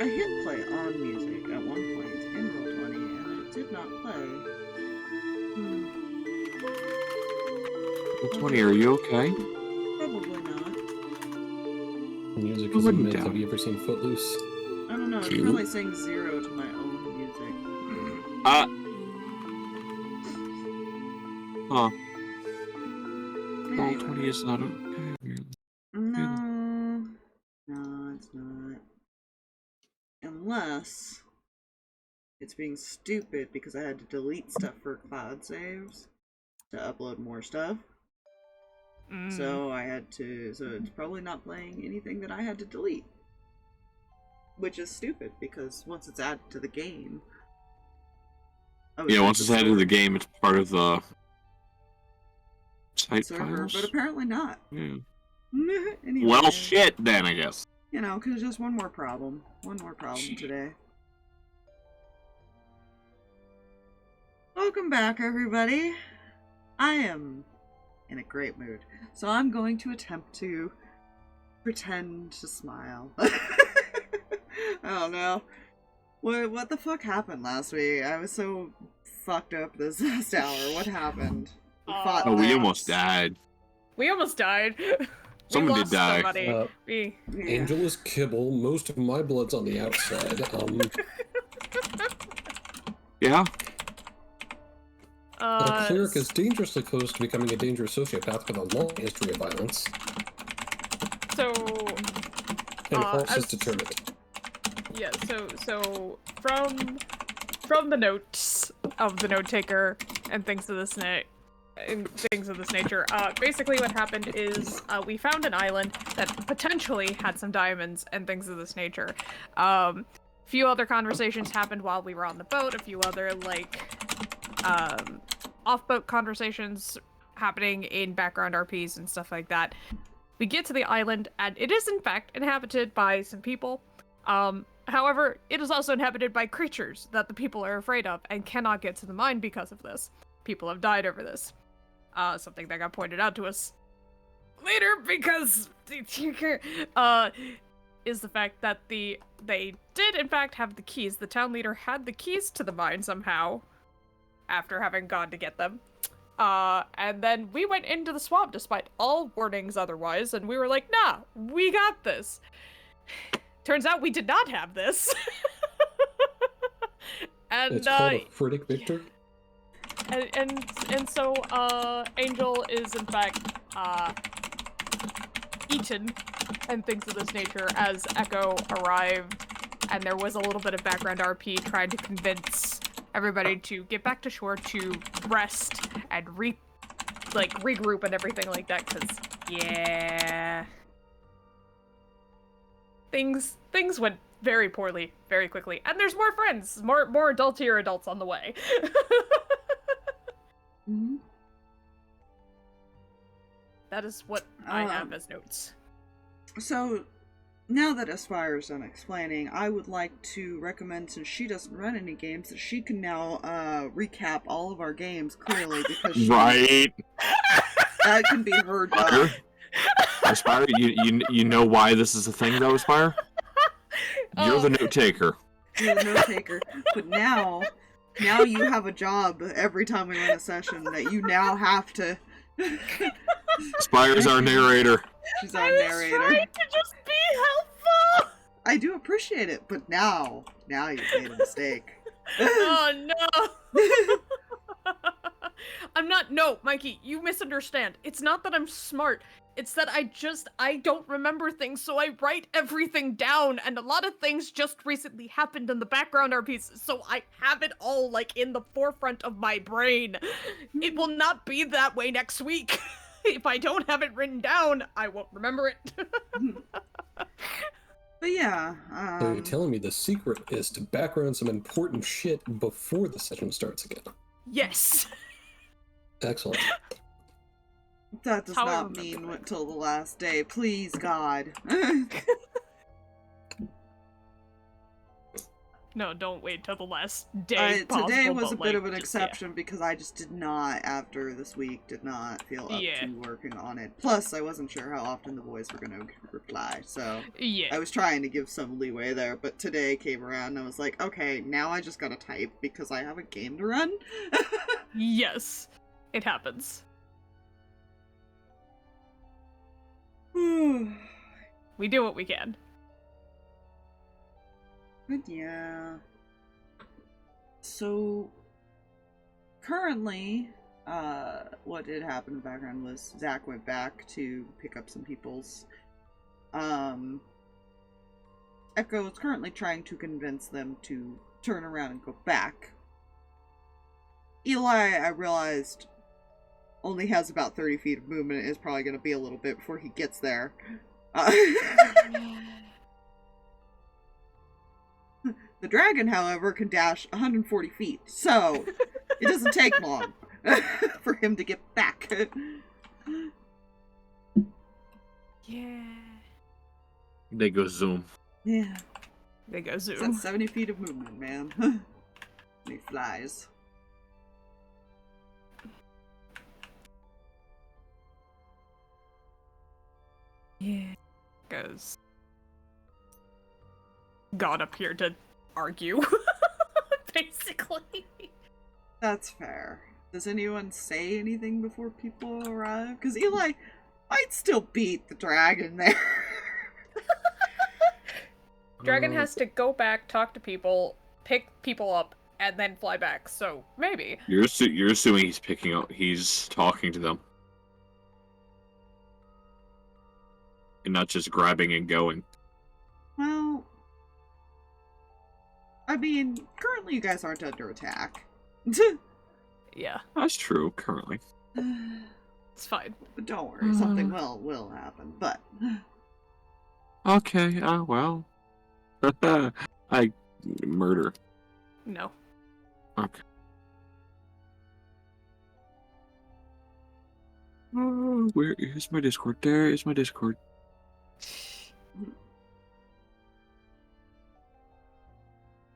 I hit play on music at one point in Roll20 and it did not play. Roll20, are you okay? Probably not. Music is a myth. Have you ever seen Footloose? I don't know, it's probably saying 0 to my own music. Huh. Anyway. Roll20 is not okay. No, it's not. Unless it's being stupid because I had to delete stuff for cloud saves to upload more stuff. So it's probably not playing anything that I had to delete. Which is stupid because once it's added to the game. Yeah, once it's added to the game, it's part of the site server, files. but apparently not. Yeah. Anyway, Well, shit then, I guess. You know, because just one more problem. One more problem today. Welcome back, everybody. I am in a great mood, so I'm going to attempt to pretend to smile. I don't know. What the fuck happened last week? I was so fucked up this last hour. What happened? We almost died. We almost died. Someone did die. Angel is kibble. Most of my blood's on the outside. Yeah? A cleric is dangerously close to becoming a dangerous sociopath with a long history of violence. So... And Harx is determined. Yeah, so from the notes of the note taker and things of this nature, basically what happened is we found an island that potentially had some diamonds and things of this nature. A few other conversations happened while we were on the boat, a few other off-boat conversations happening in background RPs and stuff like that. We get to the island and it is in fact inhabited by some people. However, it is also inhabited by creatures that the people are afraid of and cannot get to the mine because of this. People have died over this. Something that got pointed out to us later because is the fact that they did in fact have the keys. The town leader had the keys to the mine somehow after having gone to get them. And then we went into the swamp despite all warnings otherwise, and we were like, nah, we got this. Turns out we did not have this. And it's called a critic victor. And so Angel is in fact eaten and things of this nature as Echo arrived, and there was a little bit of background RP trying to convince everybody to get back to shore to rest and regroup and everything like that, because yeah, things went very poorly very quickly, and there's more friends, more adultier adults on the way. Mm-hmm. That is what I have as notes. So, now that Aspire's done explaining, I would like to recommend, since she doesn't run any games, that she can now recap all of our games clearly, because right. That can be heard by. Aspire, you know why this is a thing though, Aspire? You're the note taker. You're the note taker. But now you have a job every time we run a session that you now have to. Aspire's our narrator. She's our narrator. I was trying to just be helpful. I do appreciate it, but now you've made a mistake. Oh no. I'm not. No, Mikey, you misunderstand. It's not that I'm smart. It's that I don't remember things, so I write everything down, and a lot of things just recently happened in the background RPs, so I have it all, in the forefront of my brain. It will not be that way next week. If I don't have it written down, I won't remember it. But yeah, So you're telling me the secret is to background some important shit before the session starts again? Yes. Excellent. That does not mean until the last day. Please, God. No, don't wait till the last day. Today was a but, bit like, of an just- exception because I just did not, after this week, did not feel up Yeah. to working on it. Plus, I wasn't sure how often the boys were going to reply, so Yeah. I was trying to give some leeway there, but today came around and I was like, okay, now I just gotta type because I have a game to run. Yes. It happens. We do what we can. But yeah. So, currently, what did happen in the background was Zach went back to pick up some people's. Echo is currently trying to convince them to turn around and go back. Eli, I realized, only has about 30 feet of movement. It's probably going to be a little bit before he gets there. The dragon, however, can dash 140 feet, so it doesn't take long for him to get back. Yeah. They go zoom. Yeah. They go It's zoom. at 70 feet of movement, man. And he flies. Yeah. Goes. Got up here to argue. Basically. That's fair. Does anyone say anything before people arrive? Because Eli might still beat the dragon there. Dragon has to go back, talk to people, pick people up, and then fly back. So maybe. You're assuming he's talking to them, and not just grabbing and going. Well, I mean, currently you guys aren't under attack. Yeah, That's true. Currently, it's fine. But don't worry, something will happen. But okay. Well, I murder. No. Okay. Where is my Discord? There is my Discord.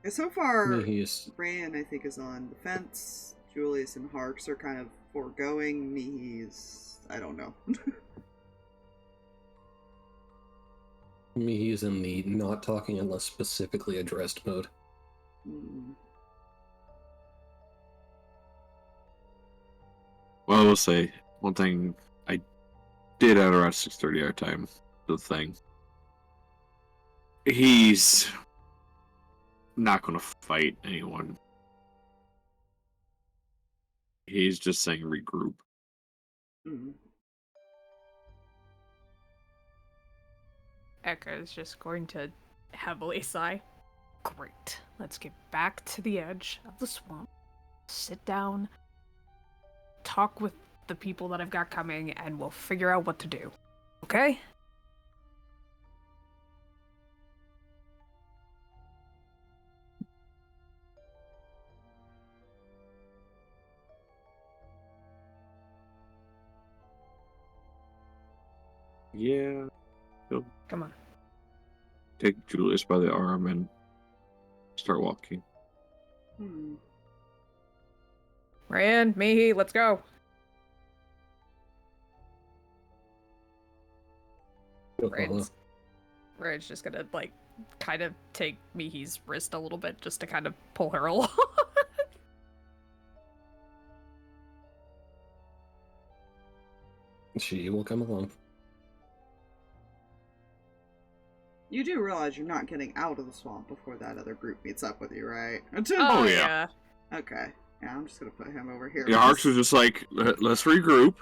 so far, Mihi's Reyan, I think, is on the fence. Julius and Harx are kind of foregoing. Mihi's, I don't know. Mihi's in the not talking unless specifically addressed mode. Hmm. Well, I will say one thing I did at around 6:30 our time. The thing. He's not going to fight anyone. He's just saying regroup. Hmm. Echo is just going to heavily sigh. Great. Let's get back to the edge of the swamp. Sit down. Talk with the people that I've got coming, and we'll figure out what to do. Okay? Yeah. Come on. Take Julius by the arm and start walking. Hmm. Reyan, Mihi, let's go. Reyan's just gonna, like, kind of take Mihi's wrist a little bit just to kind of pull her along. She will come along. You do realize you're not getting out of the swamp before that other group meets up with you, right? Oh, yeah. Okay. Yeah, I'm just gonna put him over here. Yeah, Harx was just like, let's regroup.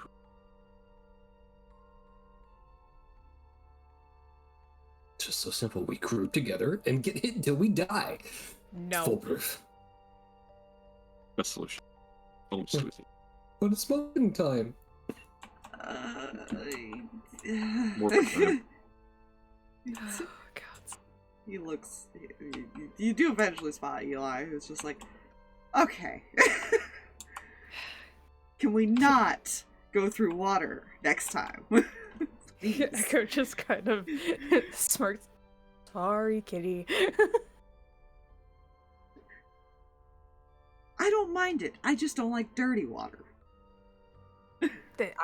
It's just so simple. We group together and get hit until we die. No. Foolproof. Best solution. Only solution. But it's smoking time. More for time. Oh, God. He looks. You do eventually spot Eli, who's just like, okay. Can we not go through water next time? Please. Echo just kind of smirks. Sorry, kitty. I don't mind it. I just don't like dirty water.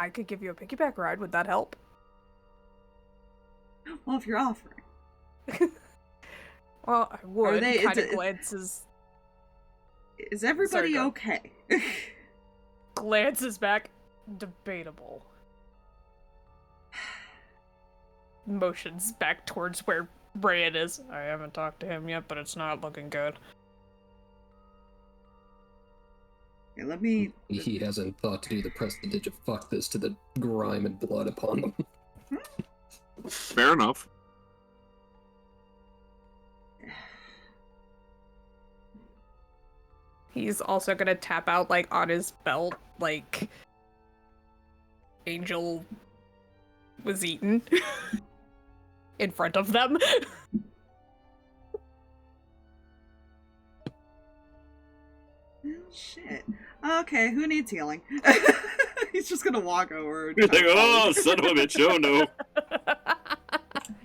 I could give you a piggyback ride. Would that help? Well, if you're offering. Well, I would. they- Kind of it's- glances. Is everybody Sorry, go. okay? Glances back. Debatable. Motions back towards where Reyan is. I haven't talked to him yet, but it's not looking good. Okay, let me... He hasn't thought to do the press the digit fuck this to the grime and blood upon them. Fair enough. He's also gonna tap out, like, on his belt, like, Angel was eaten in front of them. Oh, shit. Okay, who needs healing? He's just gonna walk over. And He's like, try to oh, follow son of a bitch, oh no.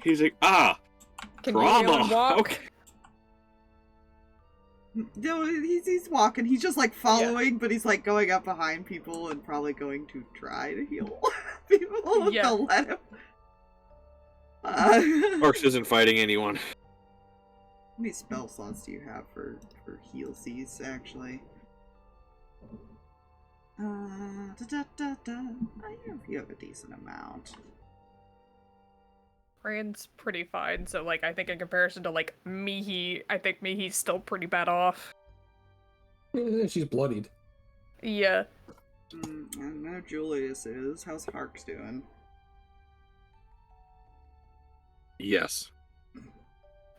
He's like, Can you heal and trauma. walk? Okay. you. No, he's walking. He's just like following, but he's like going up behind people and probably going to try to heal people if Yeah. they'll let him. Harx isn't fighting anyone. How many spell slots do you have for healsies, actually? You have a decent amount. Rand's pretty fine, so, like, I think in comparison to, like, Mihi, I think Mihi's still pretty bad off. She's bloodied. Yeah. I know Julius is. How's Harx doing? Yes.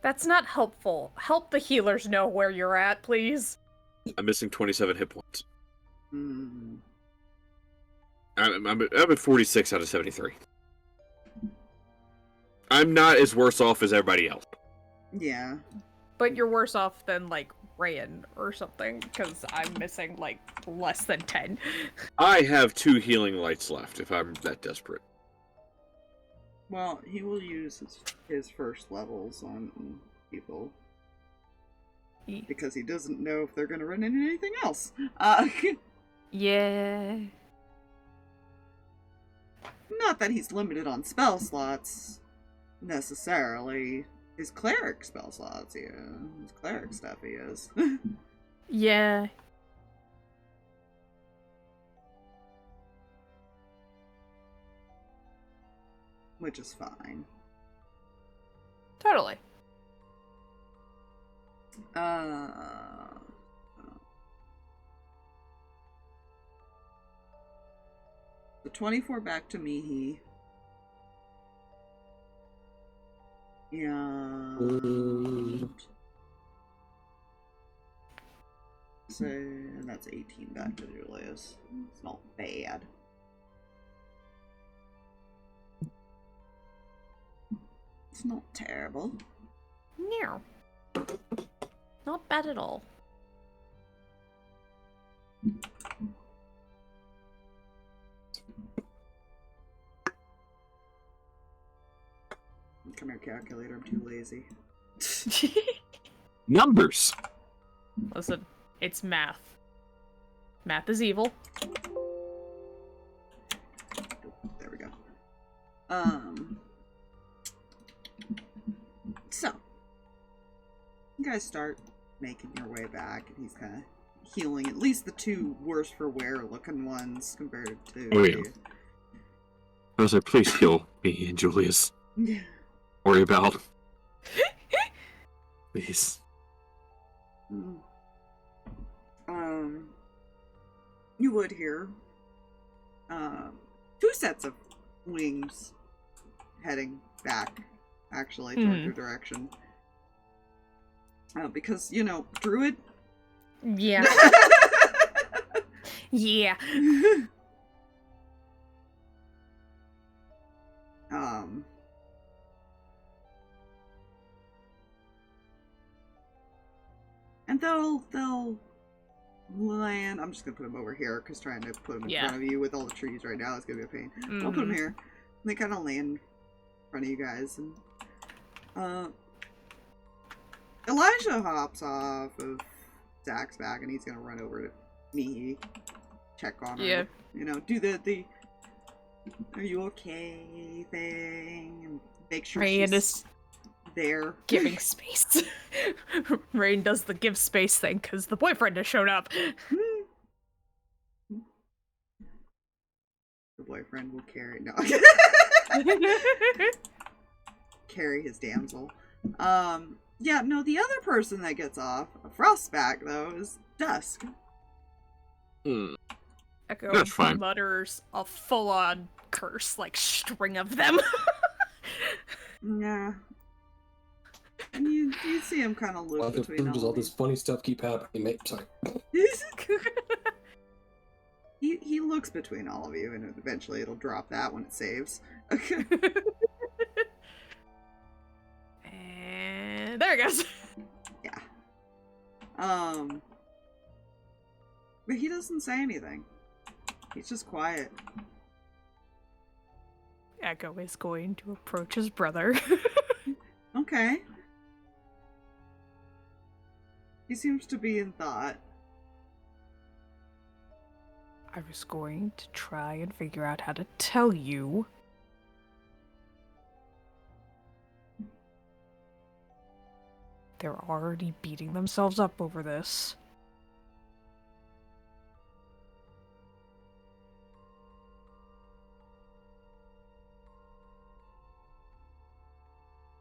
That's not helpful. Help the healers know where you're at, please. I'm missing 27 hit points. Hmm. I'm at 46 out of 73. I'm not as worse off as everybody else. Yeah. But you're worse off than, like, Reyan or something, because I'm missing, like, less than 10. I have 2 healing lights left if I'm that desperate. Well, he will use his first levels on people. Because he doesn't know if they're going to run into anything else. Yeah. Not that he's limited on spell slots, necessarily. His cleric spell slots, yeah. His cleric stuff he is. Yeah. Which is fine. Totally. The 24 back to Mihi. And so that's 18 back to Julius. It's not bad. It's not terrible. No. Not bad at all. Come here, calculator. I'm too lazy. Numbers! Listen, it's math. Math is evil. There we go. So, you guys start making your way back, and he's kind of healing at least the 2 worse for wear looking ones compared to. Oh, yeah. I was like, please heal me and Julius. Yeah. Worry about. Please. You would hear 2 sets of wings heading back, actually, toward your direction. Because, you know, Druid. Yeah. Yeah. And they'll land. I'm just gonna put them over here because trying to put them in front of you with all the trees right now is gonna be a pain. I'll put them here. And they kind of land in front of you guys, and Elijah hops off of Zach's back, and he's gonna run over to Mihi, check on her. Yeah. You know, do the "Are you okay?" thing, and make sure Reyan she's is there. giving space. Reyan does the give space thing because the boyfriend has shown up. The boyfriend will carry carry his damsel. Yeah, no, the other person that gets off, Frostback, though, is Dusk. Echo That's fine. mutters a full-on curse, like string of them. Yeah. And you see him kind of look between Does all this funny stuff keep happening? Mate, sorry. He looks between all of you, and eventually it'll drop that when it saves. And there it goes. Yeah. But he doesn't say anything. He's just quiet. Echo is going to approach his brother. Okay. He seems to be in thought. I was going to try and figure out how to tell you. They're already beating themselves up over this.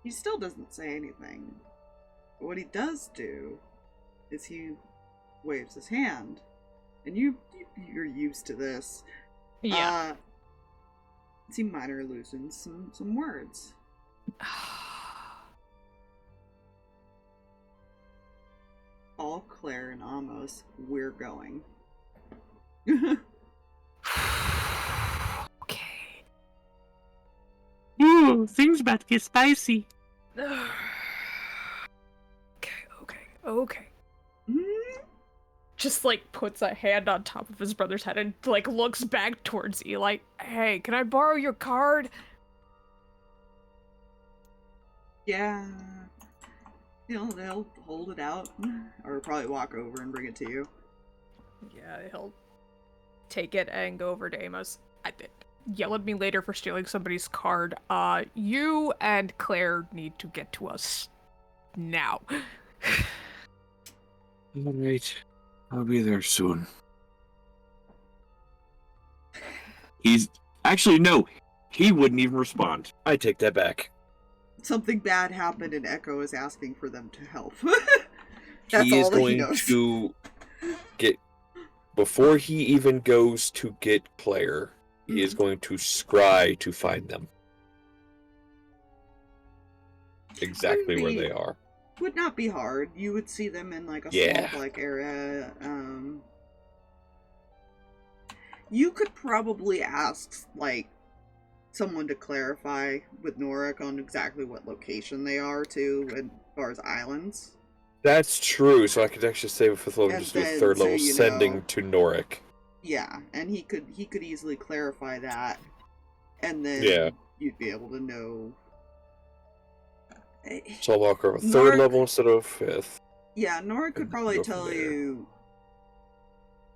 He still doesn't say anything. But what he does do is he waves his hand. And you're used to this. Yeah. He minor loosens some words. All Claire and Amos, we're going. Okay. Ooh, things about to get spicy. Okay. Just like puts a hand on top of his brother's head and like looks back towards Eli. Hey, can I borrow your card? Yeah. They'll hold it out. Or probably walk over and bring it to you. Yeah, he'll take it and go over to Amos. Yell at me later for stealing somebody's card. You and Claire need to get to us now. Alright. I'll be there soon. He's... Actually, no. He wouldn't even respond. I take that back. Something bad happened and Echo is asking for them to help. That's He is all that he going knows. to get... Before he even goes to get Claire, he is going to scry to find them. Exactly where they are. Would not be hard. You would see them in like a Yeah. swamp-like area. You could probably ask like someone to clarify with Norik on exactly what location they are too, as far as islands. That's true, so I could actually save a fifth level And just do a then, third so level you sending know. to Norik. Yeah, and he could easily clarify that, and then Yeah. you'd be able to know. So I'll walk over a Norik- third level instead of a fifth. Yeah, Nora could And probably go from tell there. you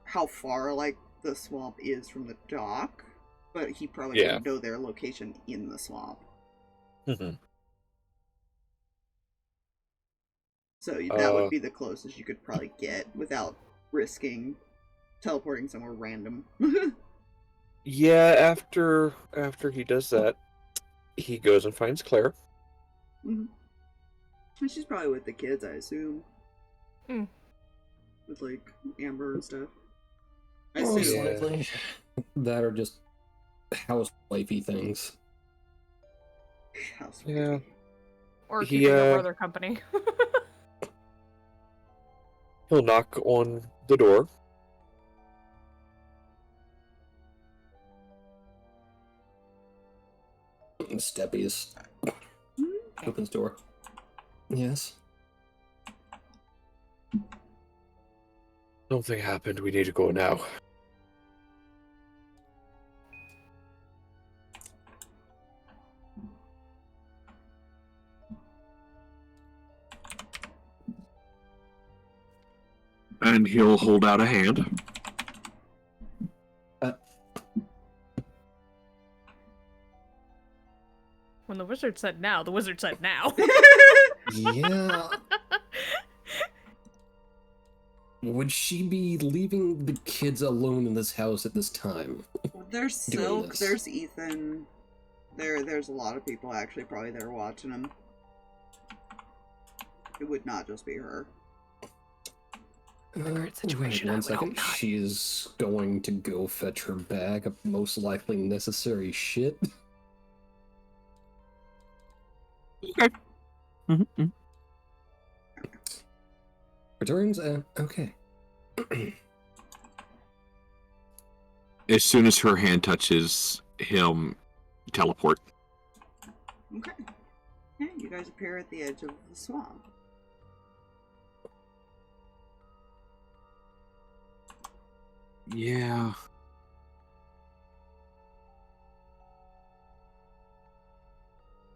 how far, like, the swamp is from the dock, but he probably Yeah. wouldn't know their location in the swamp. Mhm. So that would be the closest you could probably get without risking teleporting somewhere random. Yeah, after he does that, he goes and finds Claire. Mhm. And she's probably with the kids, I assume. Mm. With, like, Amber and stuff. I Most assume. Yeah. likely. That are just housewifey things. House Yeah. Or He, keeping your brother company. He'll knock on the door. Steppies. Opens door. Yes. Something happened. We need to go now. And he'll hold out a hand. When the wizard said now, the wizard said now. Yeah. Would she be leaving the kids alone in this house at this time? There's Doing Silk, this. there's Ethan. There's a lot of people actually probably there watching him. It would not just be her. Current situation, One I would hope second. not. She's going to go fetch her bag of most likely necessary shit. Okay. Mm-hmm. Returns, okay. As soon as her hand touches him, teleport. Okay. Yeah, you guys appear at the edge of the swamp. Yeah.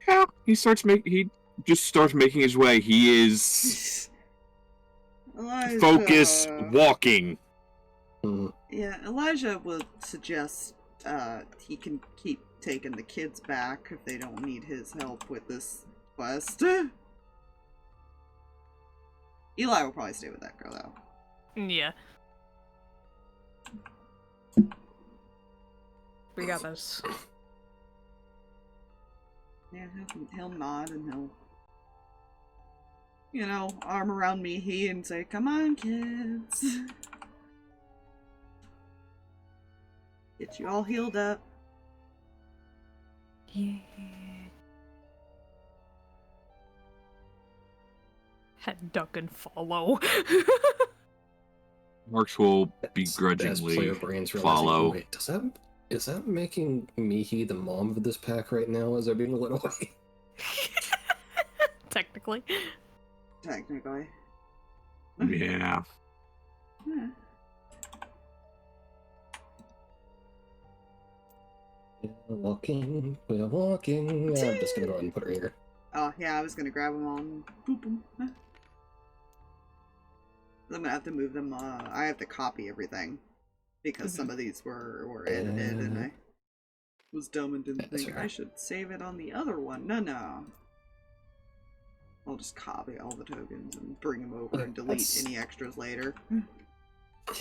Yeah, he just starts making his way. He is Elijah. focus walking. Yeah, Elijah would suggest he can keep taking the kids back if they don't need his help with this quest. Eli will probably stay with that girl, though. Yeah. We got this. Yeah, he'll nod and he'll, you know, arm around Mihi and say, "Come on, kids. Get you all healed up." Yeah. Head duck and follow. Harx will As begrudgingly player brains realizing, follow. Wait, is that making Mihi the mom of this pack right now as they're being led away? Technically. Technically. Yeah. Yeah. We're walking. Yeah, I'm just gonna go ahead and put her here. Oh, yeah, I was gonna grab them all and boop them. I'm gonna have to move them. I have to copy everything because some of these were edited and I was dumb and didn't That's think right. I should save it on the other one. No. I'll just copy all the tokens and bring them over and delete That's- any extras later.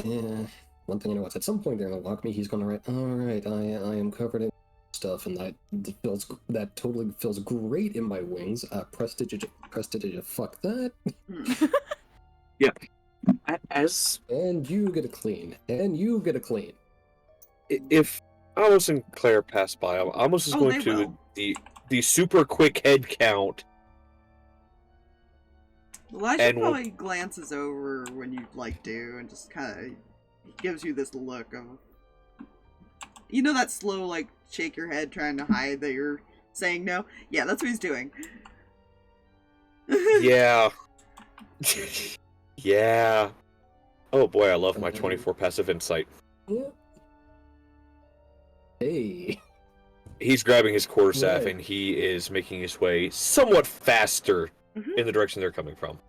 Yeah. One thing I know is at some point during the walk, Mihi's gonna write, "Alright, I am covered in stuff," and that totally feels great in my wings. Prestidigita, fuck that. As And you get a clean. And you get a clean. if Amos and Claire pass by, Amos is Oh, going they to will. the super quick head count. Elijah And we'll- probably glances over when you do and just kind of gives you this look of, you know, that slow shake your head trying to hide that you're saying no. Yeah, that's what he's doing. Yeah. Yeah. Oh boy, I love my 24 passive insight. Yeah. Hey. He's grabbing his quarterstaff Right. and he is making his way somewhat faster Mhm. in the direction they're coming from.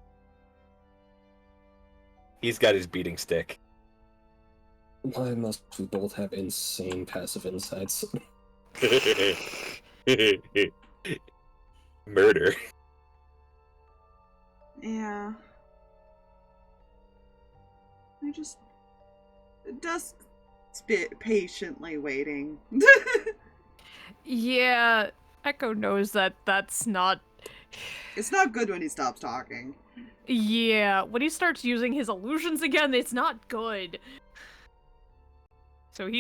He's got his beating stick. Why must we both have insane passive insights? Murder. Yeah. I just... Dusk patiently waiting. Yeah, Echo knows that that's not... It's not good when he stops talking. Yeah, when he starts using his illusions again, it's not good. So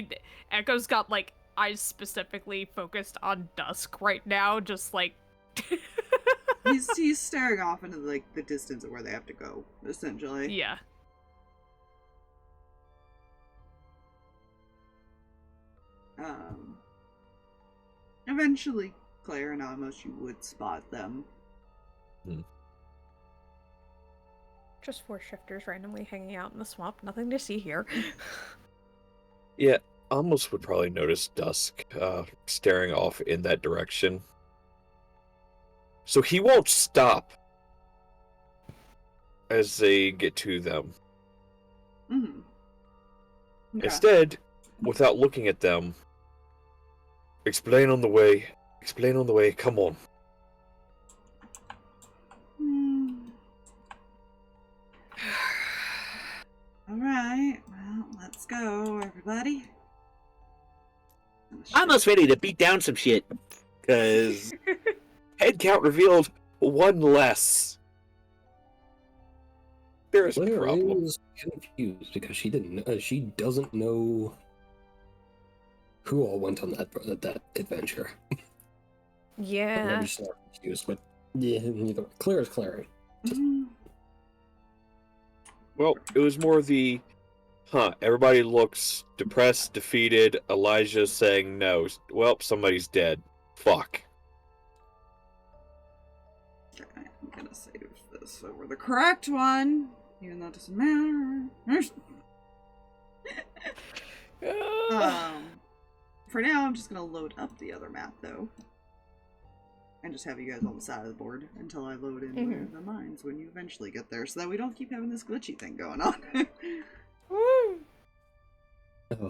Echo's got, eyes specifically focused on Dusk right now, just He's staring off into the distance of where they have to go, essentially. yeah. Eventually, Claire and Amos, you would spot them. Just 4 shifters randomly hanging out in the swamp. Nothing to see here. Yeah, Amos would probably notice Dusk staring off in that direction. So he won't stop as they get to them. Mm-hmm. Okay. Instead, without looking at them, explain on the way. Explain on the way. Come on. All right. Well, let's go, everybody. I'm almost ready to beat down some shit. Cause Head count revealed one less. There is a Claire problem. is confused because she doesn't know who all went on that adventure. Yeah. She's not confused, but yeah, neither. Claire is Claire. Well, it was more the, everybody looks depressed, defeated. Elijah's saying no. Well, somebody's dead. Fuck. Okay, I'm gonna save this over the correct one, even though it doesn't matter. For now, I'm just gonna load up the other map, though. And just have you guys on the side of the board until I load in the mines when you eventually get there, so that we don't keep having this glitchy thing going on. Oh,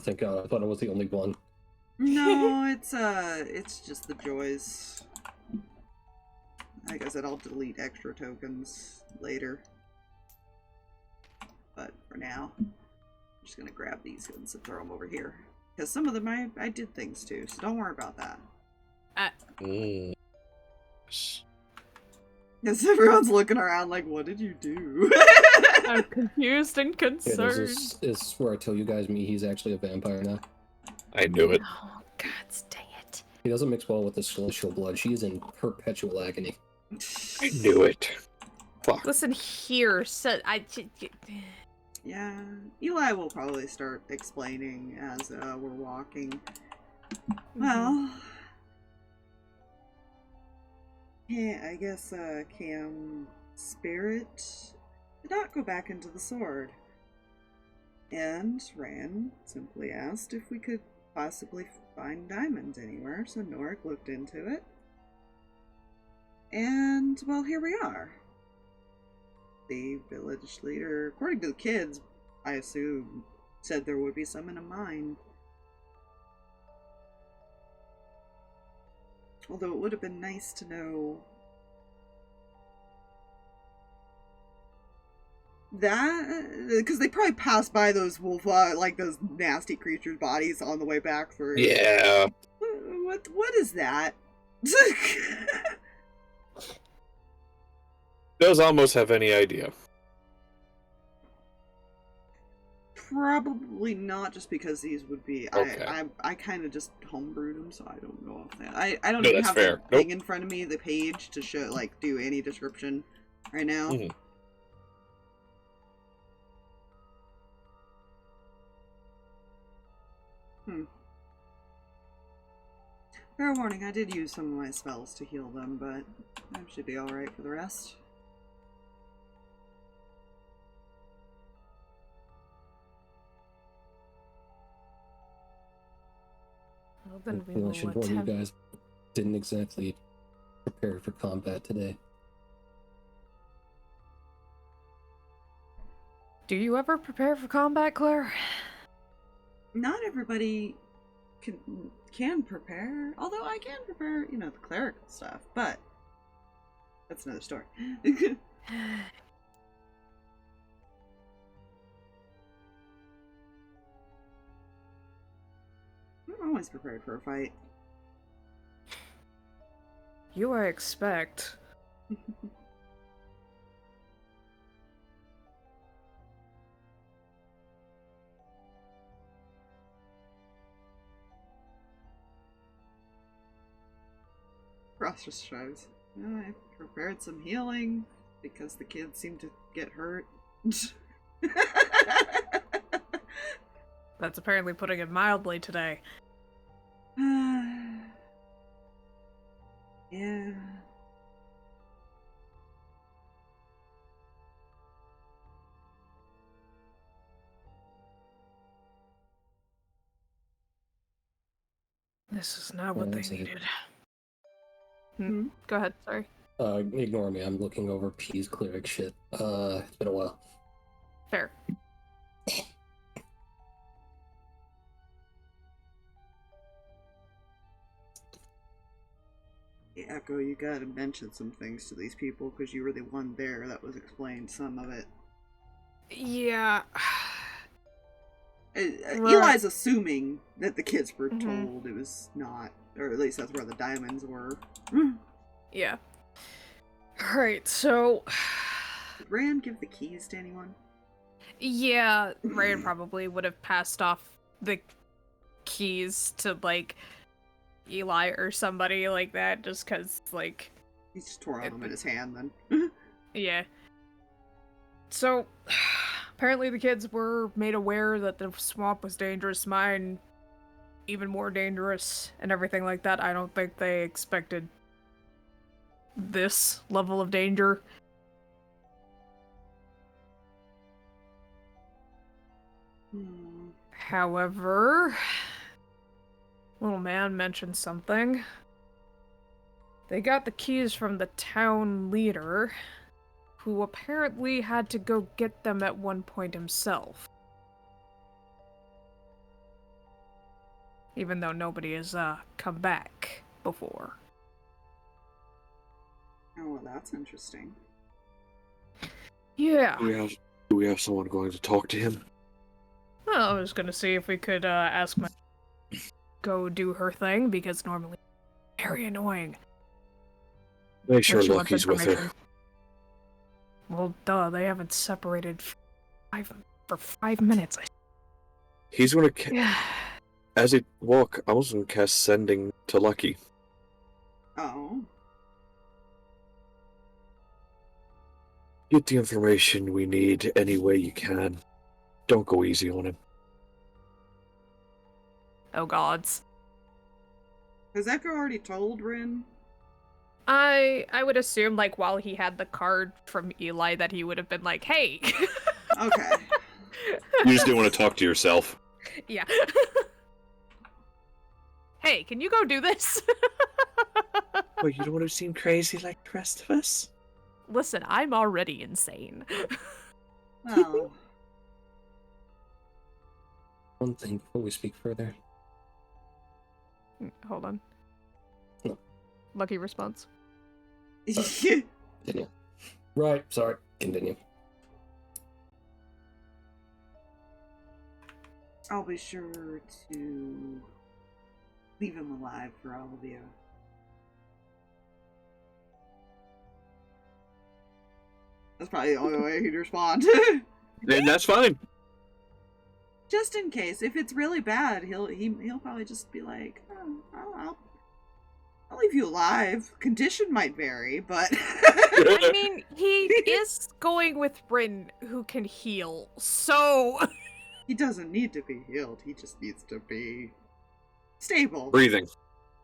thank God! I thought I was the only one. No, it's just the joys. Like I said, I'll delete extra tokens later. But for now, I'm just gonna grab these ones and throw them over here. Because some of them I did things too, so don't worry about that. Because everyone's looking around like, what did you do? I'm confused and Yeah, concerned. this is where I tell you guys Mihi's actually a vampire now. I knew it. Oh, God dang it. He doesn't mix well with the celestial blood. She is in perpetual agony. I knew it. Fuck. Listen here, Yeah, Eli will probably start explaining as we're walking. Well, yeah, I guess Cam Spirit did not go back into the sword. And Reyan simply asked if we could possibly find diamonds anywhere, so Norik looked into it. And, well, here we are. The village leader, according to the kids, I assume, said there would be some in a mine. Although it would have been nice to know that, because they probably passed by those wolf, like those nasty creatures' bodies on the way back through. Yeah. What is that? Does almost have any idea. Probably not, just because these would be. Okay. I kind of just homebrewed them, so I don't know if that. I don't No, even that's have fair. the thing in front of me, the page to show, like, do any description right now. Mhm. Fair warning, I did use some of my spells to heal them, but I should be alright for the rest. Well, then we I will should warn you attempt. guys, didn't exactly prepare for combat today. Do you ever prepare for combat, Claire? Not everybody can prepare, although I can prepare, you know, the clerical stuff, but that's another story. I'm always prepared for a fight. You I expect. Ross just shrugs. Well, I prepared some healing because the kids seem to get hurt. That's apparently putting it mildly today. Yeah. This is not what they That's it. needed. Go ahead, sorry. Ignore me. I'm looking over P's cleric shit. It's been a while. Fair. Echo, you gotta mention some things to these people because you were the one there that was explained some of it. Yeah. Eli's assuming that the kids were told it was not, or at least that's where the diamonds were. Yeah. Alright, so... Did Reyan give the keys to anyone? Yeah, Reyan probably would have passed off the keys to, like, Eli or somebody like that, just because, like... He just tore on them in his hand, then. Yeah. So, apparently the kids were made aware that the swamp was dangerous, mine even more dangerous, and everything like that. I don't think they expected this level of danger. However, little man mentioned something. They got the keys from the town leader, who apparently had to go get them at one point himself. Even though nobody has come back before. Oh, well, that's interesting. Yeah. Do we have someone going to talk to him? Well, I was gonna see if we could ask my go do her thing, because normally very annoying. Make sure when she wants Lucky's with her. information. Well, duh, they haven't separated for 5 minutes. He's gonna Yeah. as they walk, I was gonna cast Sending to Lucky. Oh. Get the information we need any way you can. Don't go easy on him. Oh gods. Has Echo already told Rin? I would assume, like, while he had the card from Eli, that he would have been like, hey! Okay. You just didn't want to talk to yourself. Yeah. Hey, can you go do this? Oh, you don't want to seem crazy like the rest of us? Listen, I'm already insane. Well. One thing before we speak further. Hold on. No. Lucky response. Continue. Right, sorry. Continue. I'll be sure to leave him alive for all of you. That's probably the only way he'd respond. And that's fine. Just in case, if it's really bad, he'll probably just be like, oh, I'll leave you alive. Condition might vary, but I mean, he is going with Bryn, who can heal, so... he doesn't need to be healed. He just needs to be stable. Breathing.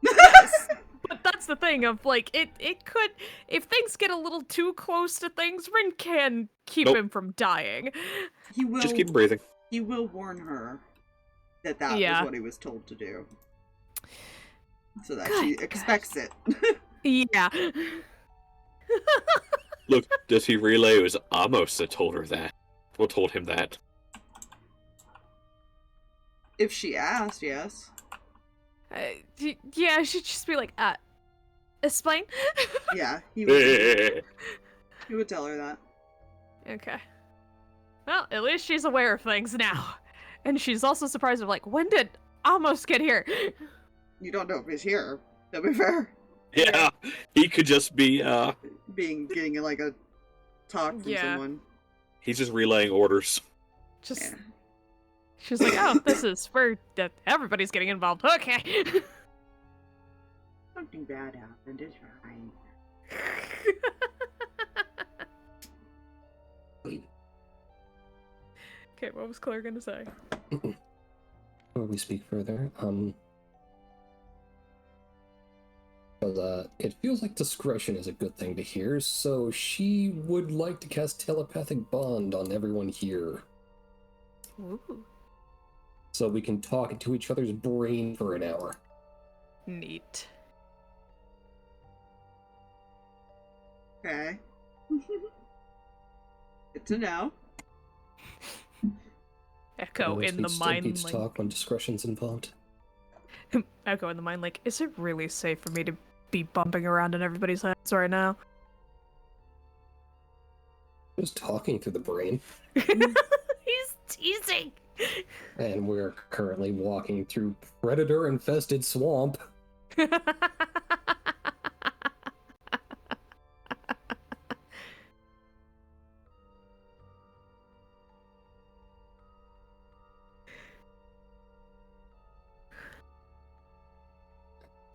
But that's the thing of, like, it could... If things get a little too close to things, Bryn can keep Nope. him from dying. He will Just keep breathing. He will warn her that was what he was told to do. So that she expects it. Yeah. Look, does he relay it was Amos that told her that? Well, told him that. If she asked, yes. Yeah, she'd just be like, explain? Yeah, he would tell her that. Okay. Well, at least she's aware of things now. And she's also surprised of, like, when did Amos get here? You don't know if he's here, to be fair. Yeah, he could just be, getting like a talk from someone. He's just relaying orders. Just... Yeah. She's like, oh, this is where everybody's getting involved. Okay. Something bad happened, it's fine. Okay, what was Claire gonna say? Before we speak further, it feels like discretion is a good thing to hear, so she would like to cast telepathic bond on everyone here. Ooh. So we can talk into each other's brain for an hour. Neat. Okay. Good to know. Echo in the Still mind beats link. talk when discretion's involved. Echo in the mind link. Is it really safe for me to be bumping around in everybody's heads right now? Just talking through the brain. He's teasing. And we're currently walking through predator-infested swamp. It's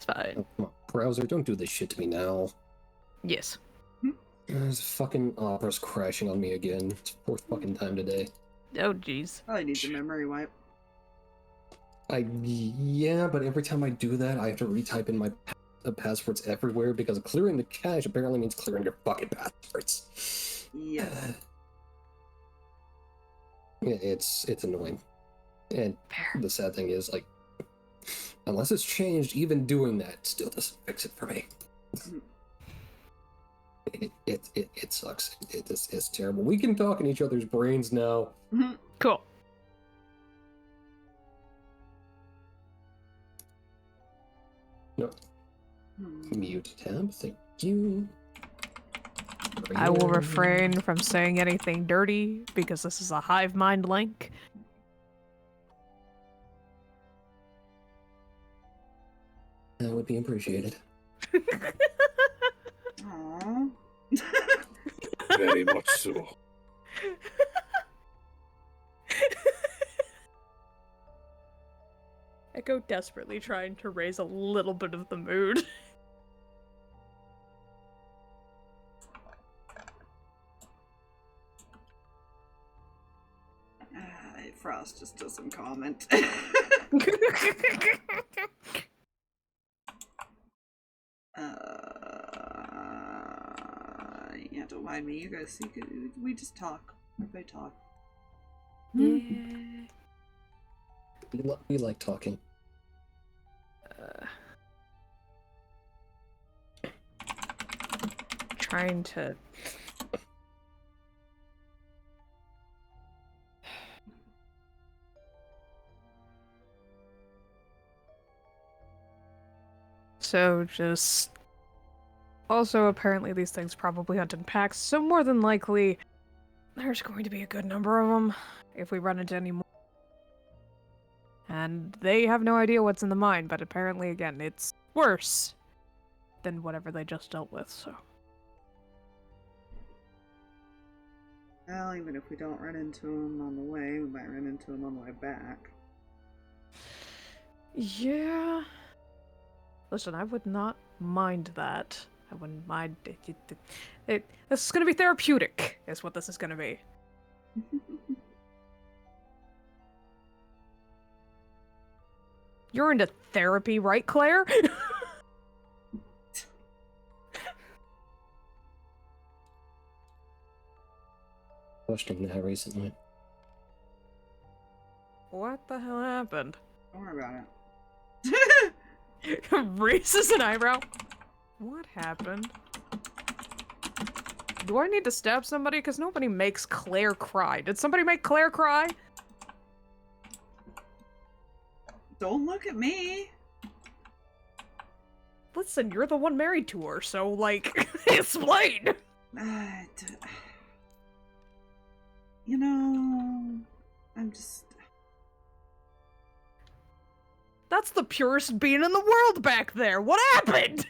fine. Oh, come on, browser, don't do this shit to me now. Yes. This fucking opera's crashing on me again. It's the 4th fucking time today. Oh, jeez. Probably needs a memory wipe. Yeah, but every time I do that, I have to retype in my passwords everywhere because clearing the cache apparently means clearing your fucking passwords. Yeah. It's annoying. And Fair. the sad thing is, like, unless it's changed, even doing that still doesn't fix it for me. It sucks. It's terrible. We can talk in each other's brains now. Cool. No. Mute tab, thank you. I will refrain from saying anything dirty because this is a hive mind link. That would be appreciated. Aww. Very much so. Echo desperately trying to raise a little bit of the mood. Frost just doesn't comment. Yeah, don't mind me. You guys, we just talk. Everybody talk. Yeah. We like talking. Trying to... So, just... Also, apparently these things probably hunt in packs, so more than likely, there's going to be a good number of them if we run into any more. And they have no idea what's in the mine, but apparently, again, it's worse than whatever they just dealt with, so... Well, even if we don't run into them on the way, we might run into them on the way back. Yeah... Listen, I would not mind that. I wouldn't mind... This is gonna be therapeutic, is what this is gonna be. You're into therapy, right, Claire? Questioning that recently. What the hell happened? Don't worry about it. Raises an eyebrow. What happened? Do I need to stab somebody? Because nobody makes Claire cry. Did somebody make Claire cry? Don't look at me. Listen, you're the one married to her, so, like, explain! You know, I'm just... That's the purest being in the world back there! What happened?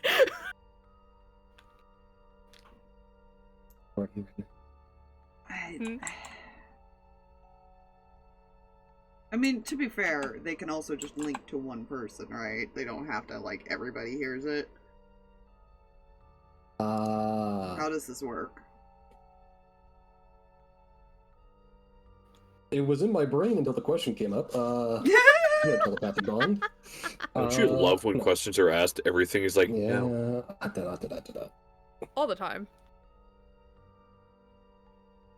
I mean, to be fair, they can also just link to one person, right? They don't have to, like, everybody hears it. How does this work? It was in my brain until the question came up. Telepathic bond. Don't you love when no. questions are asked? Everything is like, Yeah. no. All the time.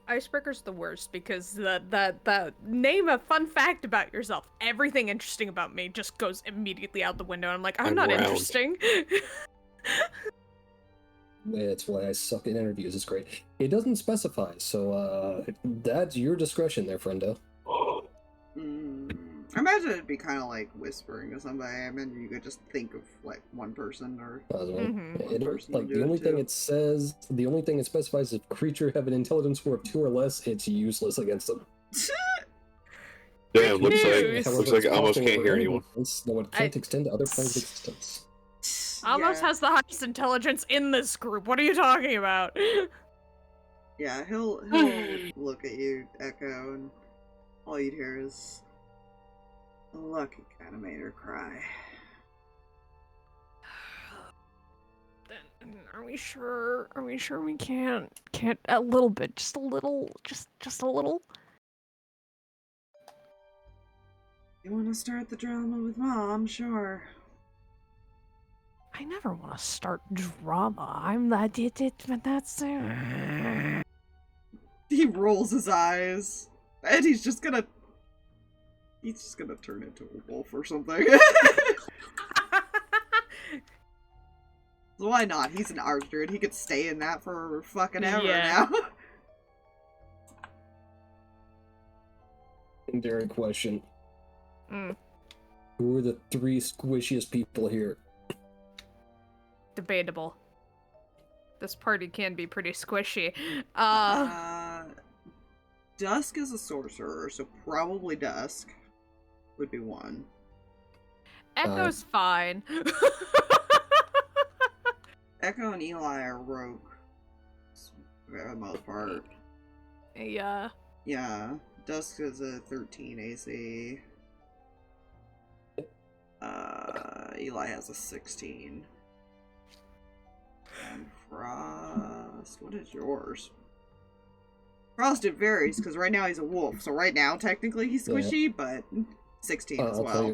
Icebreaker's the worst because that name a fun fact about yourself. Everything interesting about me just goes immediately out the window. I'm like, I'm not round. interesting. That's why I suck at interviews. It's great. It doesn't specify, so that's your discretion there, friendo. I imagine it'd be kind of like whispering to somebody. I mean, you could just think of like one person or Mhm. Like the only thing it says, the only thing it specifies, if creature have an intelligence score of 2 or less, it's useless against them. Damn, looks News. like I almost can't hear anyone. Though it can't extend to other planes of existence. Almost has the highest intelligence in this group. What are you talking about? Yeah, he'll look at you, Echo, and all you'd hear is lucky kind of made her cry. Then are we sure? Are we sure we can't a little bit, just a little, just a little? You want to start the drama with Mom? Sure. I never want to start drama. I'm that it, but that's He rolls his eyes, and he's just gonna turn into a wolf or something. Why not? He's an archer, and he could stay in that for fucking ever now. Legendary question. Mm. Who are the 3 squishiest people here? Debatable. This party can be pretty squishy. Dusk is a sorcerer, so probably Dusk would be one. Echo's fine. Echo and Eli are rogue, for the most part. Yeah. Yeah, Dusk is a 13 AC. Eli has a 16. And Frost, what is yours? Frost, it varies, because right now he's a wolf, so right now technically he's squishy, but 16 as well.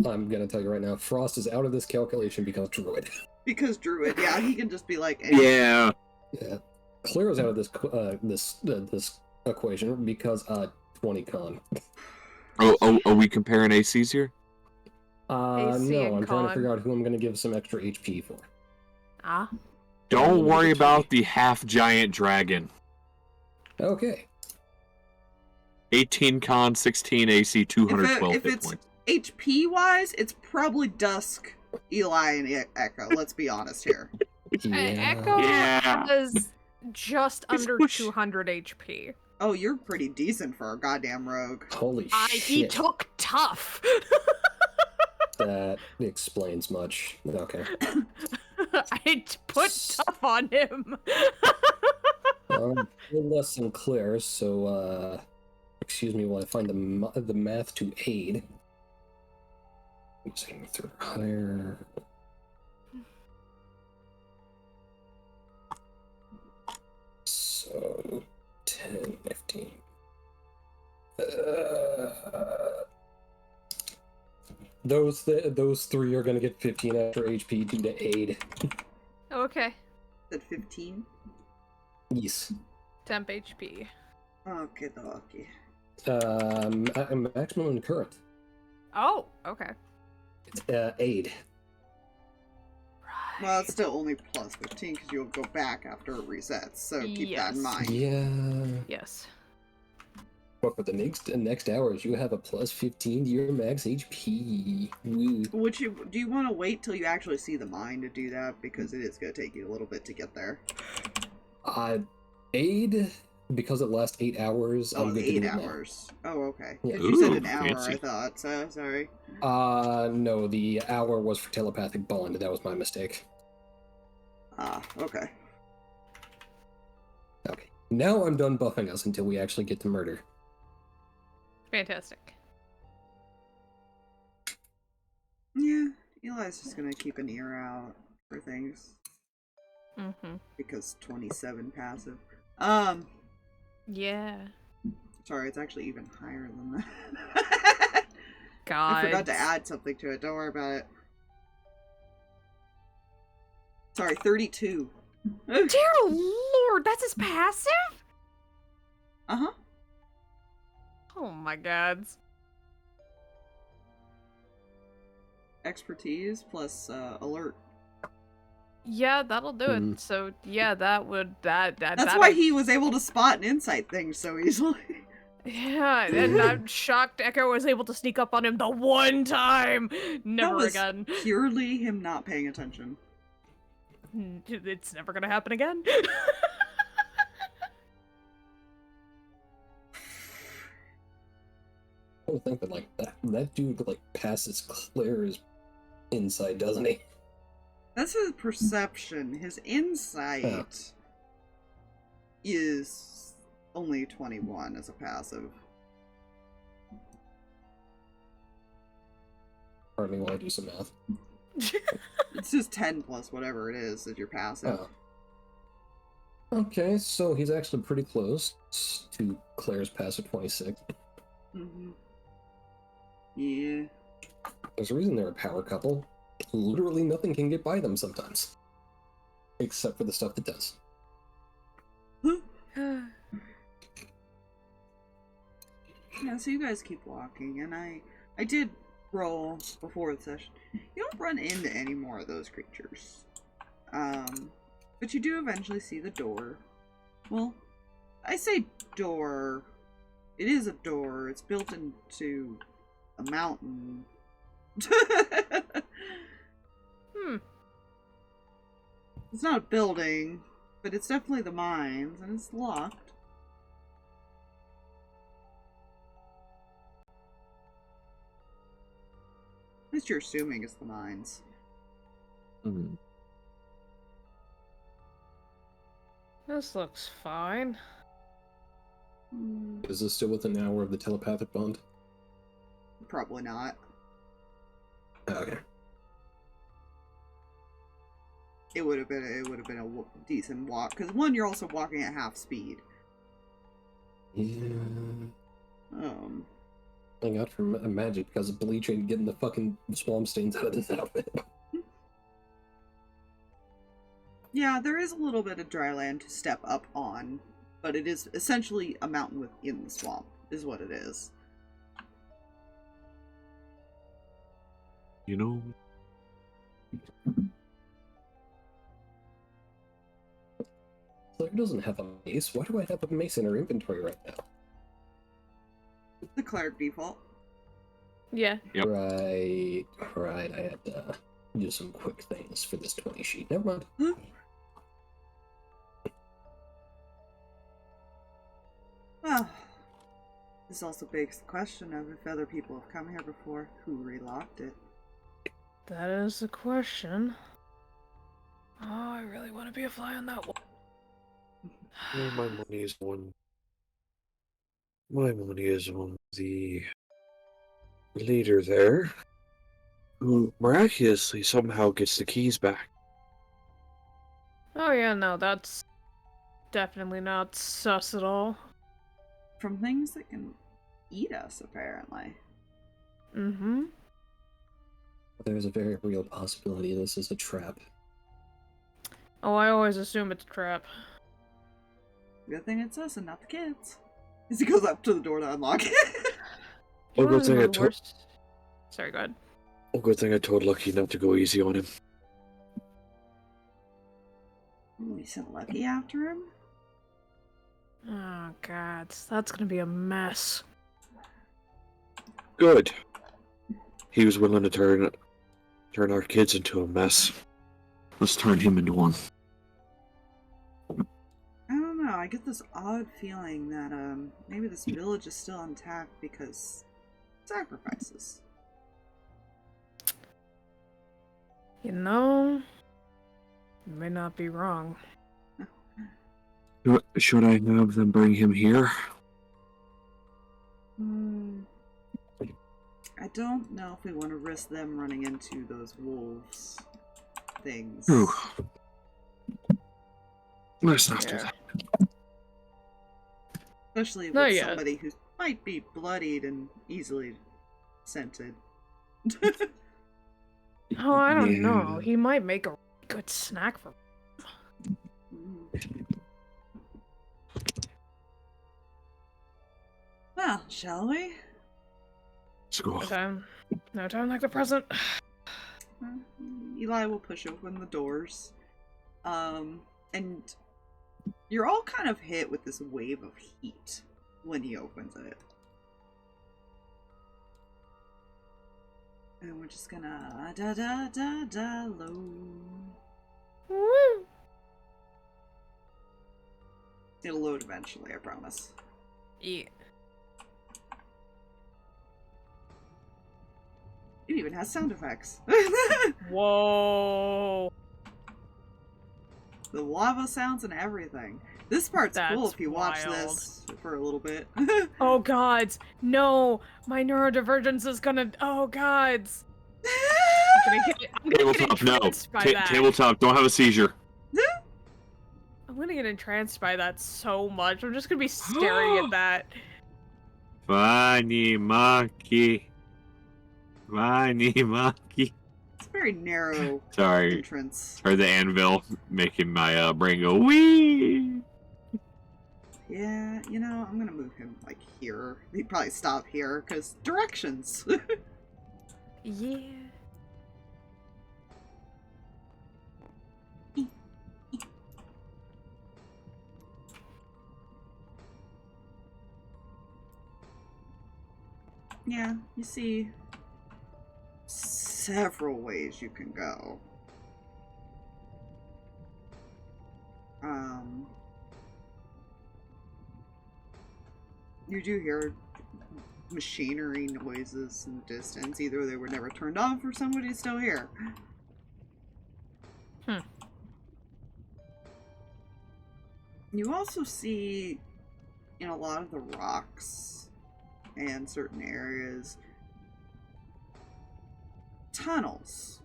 I'm gonna tell you right now, Frost is out of this calculation because Druid. Because Druid, yeah, he can just be like... Yeah. Yeah. Claire's out of this this equation because 20 con. Oh, are we comparing ACs here? AC No, and I'm trying to con. figure out who I'm gonna give some extra HP for. Ah. Don't worry about the half-giant dragon. Okay. 18 con, 16 AC, 212 if hit it's points. HP-wise, it's probably Dusk, Eli, and Echo. Let's be honest here. Echo Yeah. has just He's under squish. 200 HP. Oh, you're pretty decent for a goddamn rogue. Holy He shit. took tough. That explains much. Okay. I put tough on him. Less than Claire, so excuse me while I find the math to aid. Using through higher. So 10, 15. Those 3 are gonna get 15 extra HP due to aid. Okay. At 15? Yes. Temp HP. Okay, dokie. Maximum and current. Oh, okay. Aid. Well, it's still only plus 15 because you'll go back after it resets, so keep that in Yes. mind. Yeah. Yes. But for the next hours, you have a plus 15 to your max HP. Woo. Do you want to wait till you actually see the mine to do that? Because it is going to take you a little bit to get there. Aid, because it lasts 8 hours. Oh, I'm good 8 to do it now. hours. Oh, okay. Yeah. 'Cause you said Ooh, an hour, fancy. I thought, so sorry. No, the hour was for telepathic bond. That was my mistake. Ah, okay. Okay. Now I'm done buffing us until we actually get to murder. Fantastic. Yeah, Eli's just going to keep an ear out for things. Mm-hmm. Because 27 passive. Yeah. Sorry, it's actually even higher than that. God. I forgot to add something to it. Don't worry about it. Sorry, 32. Dear Lord, that's his passive? Uh-huh. Oh my God. Expertise plus alert. Yeah, that'll do it. So yeah, that would that That's why he was able to spot and insight things so easily. Yeah, and I'm shocked Echo was able to sneak up on him the one time. Never was again. Purely him not paying attention. It's never gonna happen again. I don't think that like that dude like passes Claire's insight, doesn't he? That's his perception. His insight is only 21 as a passive. Pardon me while I do some math. It's just 10 plus whatever it is that you're passive. Oh. Okay, so he's actually pretty close to Claire's passive 26. Mm-hmm. Yeah. There's a reason they're a power couple. Literally nothing can get by them sometimes. Except for the stuff that does. Yeah, so you guys keep walking, and I did roll before the session. You don't run into any more of those creatures. But you do eventually see the door. Well, I say door. It is a door. It's built into a mountain. It's not a building, but it's definitely the mines, and it's locked. At least you're assuming it's the mines. Hmm. This looks fine. Is this still within an hour of the telepathic bond? Probably not. Oh, okay. It would have been a decent walk, because one, you're also walking at half speed. Yeah. I got for magic because of bleaching, getting the fucking swamp stains out of this outfit. Yeah, there is a little bit of dry land to step up on, but it is essentially a mountain within the swamp, is what it is. You know, Claire doesn't have a mace. Why do I have a mace in her inventory right now? The cleric default. Yeah. Yep. Right. I had to do some quick things for this 20 sheet. Never mind. Well, this also begs the question of if other people have come here before, who relocked it. That is the question. Oh, I really want to be a fly on that wall. Well, my money is on. My money is on the leader there, who miraculously somehow gets the keys back. Oh yeah, no, that's definitely not sus at all. From things that can eat us, apparently. Mm-hmm. There's a very real possibility this is a trap. Oh, I always assume it's a trap. Good thing it's us and not the kids. As he goes up to the door to unlock it. Oh, good thing I the told. worst... Sorry, go ahead. Oh, good thing I told Lucky not to go easy on him. We sent Lucky after him? Oh god, that's gonna be a mess. Good. He was willing to turn our kids into a mess. let's turn him into one. I don't know, I get this odd feeling that maybe this village is still intact because sacrifices. You know, you may not be wrong. Should I have them bring him here? I don't know if we want to risk them running into those wolves things. Ooh. Let's not do that. Especially with Not yet. somebody who might be bloodied and easily scented. Oh, I don't Yeah. know. He might make a good snack for. Well, shall we? Let's go. No time like the present. Eli will push open the doors. And you're all kind of hit with this wave of heat when he opens it. And we're just gonna load. Woo! It'll load eventually, I promise. Yeah. It even has sound effects. Whoa. The lava sounds and everything. This part's cool That's if you watch wild. this for a little bit. Oh gods, no! My neurodivergence is gonna. Oh gods. I'm gonna get Tabletop, no. entranced by that. Tabletop, don't have a seizure. I'm gonna get entranced by that so much. I'm just gonna be staring at that. Funny monkey. Funny monkey. It's a very narrow Sorry. entrance. Or the anvil making my brain go wee. Yeah, you know, I'm gonna move him like here. He'd probably stop here because directions. Yeah. Yeah, you see several ways you can go. You do hear machinery noises in the distance. Either they were never turned off or somebody's still here. You also see in a lot of the rocks and certain areas tunnels.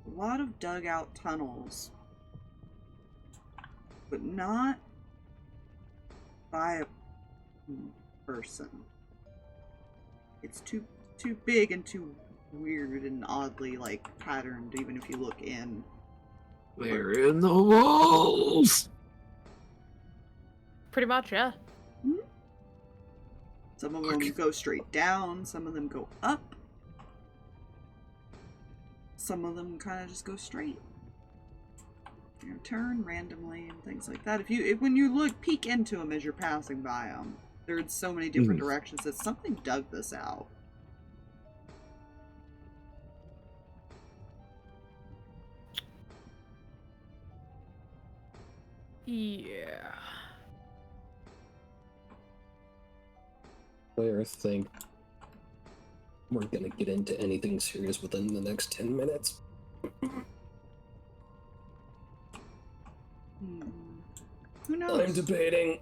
A lot of dug out tunnels, but not by a person. It's too big and too weird and oddly like patterned, even if you look in. They're in the walls. Pretty much, yeah. Some of them go straight down, some of them go up. Some of them kind of just go straight. You know, turn randomly and things like that. When you peek into them as you're passing by them, there's so many different directions that something dug this out. Yeah. I think we're gonna get into anything serious within the next 10 minutes. Who knows? I'm debating.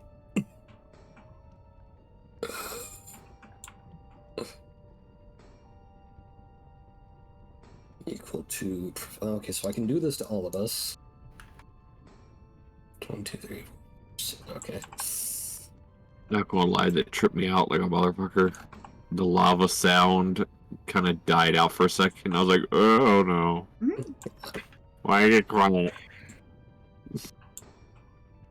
Equal to... Okay, so I can do this to all of us. 1, 2, 3, 4, 6, okay. Not gonna lie, that tripped me out like a motherfucker. The lava sound kind of died out for a second. I was like, oh no. Why did it quiet?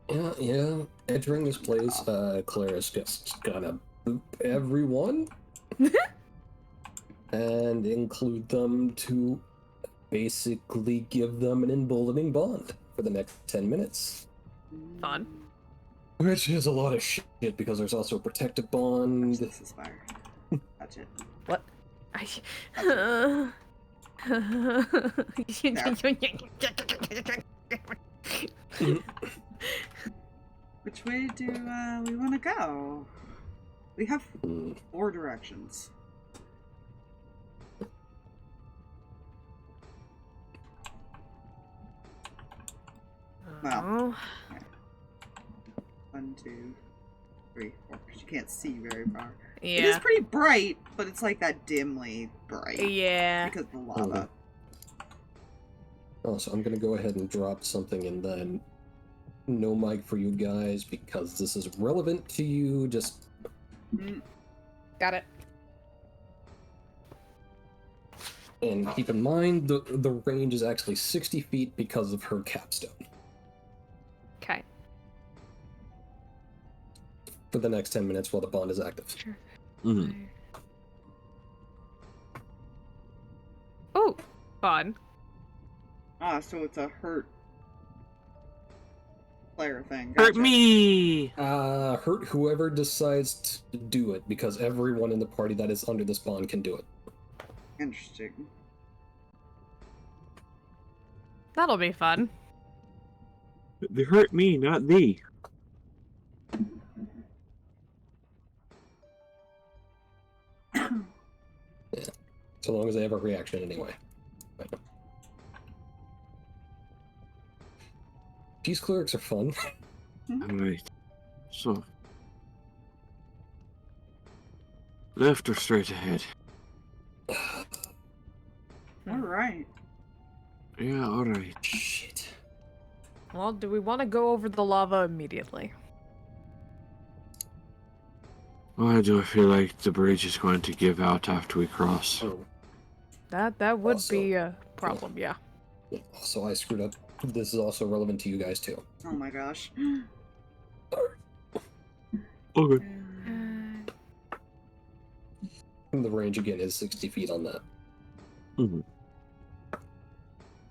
Yeah. Entering this place, Clara's just gonna boop everyone and include them to basically give them an emboldening bond for the next 10 minutes. Fun. Which is a lot of shit because there's also a protective bond. This is fire. Touch it. What? Which way do we want to go? We have 4 directions. Well, 1, 2, 3, 4. Because you can't see very far. Yeah. It is pretty bright, but it's like that dimly bright. Yeah. Because of the lava. Oh, so I'm gonna go ahead and drop something and then no mic for you guys because this is relevant to you. Just Got it. and keep in mind the range is actually 60 feet because of her capstone. Okay. For the next 10 minutes while the bond is active. Sure. Mm-hmm. Oh, fun. Ah, so it's a hurt. player thing. Hurt Gotcha. me! Hurt whoever decides to do it, because everyone in the party that is under this bond can do it. Interesting. That'll be fun. They hurt me, not thee. So long as they have a reaction anyway. Peace clerics are fun. Alright. So. Left or straight ahead? Alright. Yeah, alright. Shit. Well, do we want to go over the lava immediately? Why do I feel like the bridge is going to give out after we cross? Oh, That would Also- be a problem, yeah. also I screwed up. This is also relevant to you guys too. Oh my gosh. Okay. The range again is 60 feet on that.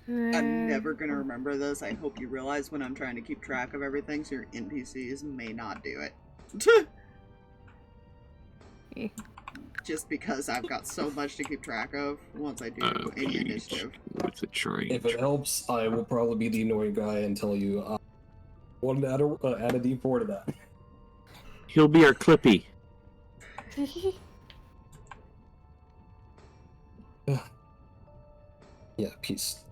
I'm never gonna remember this. I hope you realize when I'm trying to keep track of everything so your NPCs may not do it. Just because I've got so much to keep track of once I do any initiative. With the train. If it helps, I will probably be the annoying guy and tell you, add a D4 to that. He'll be our Clippy. Yeah, peace.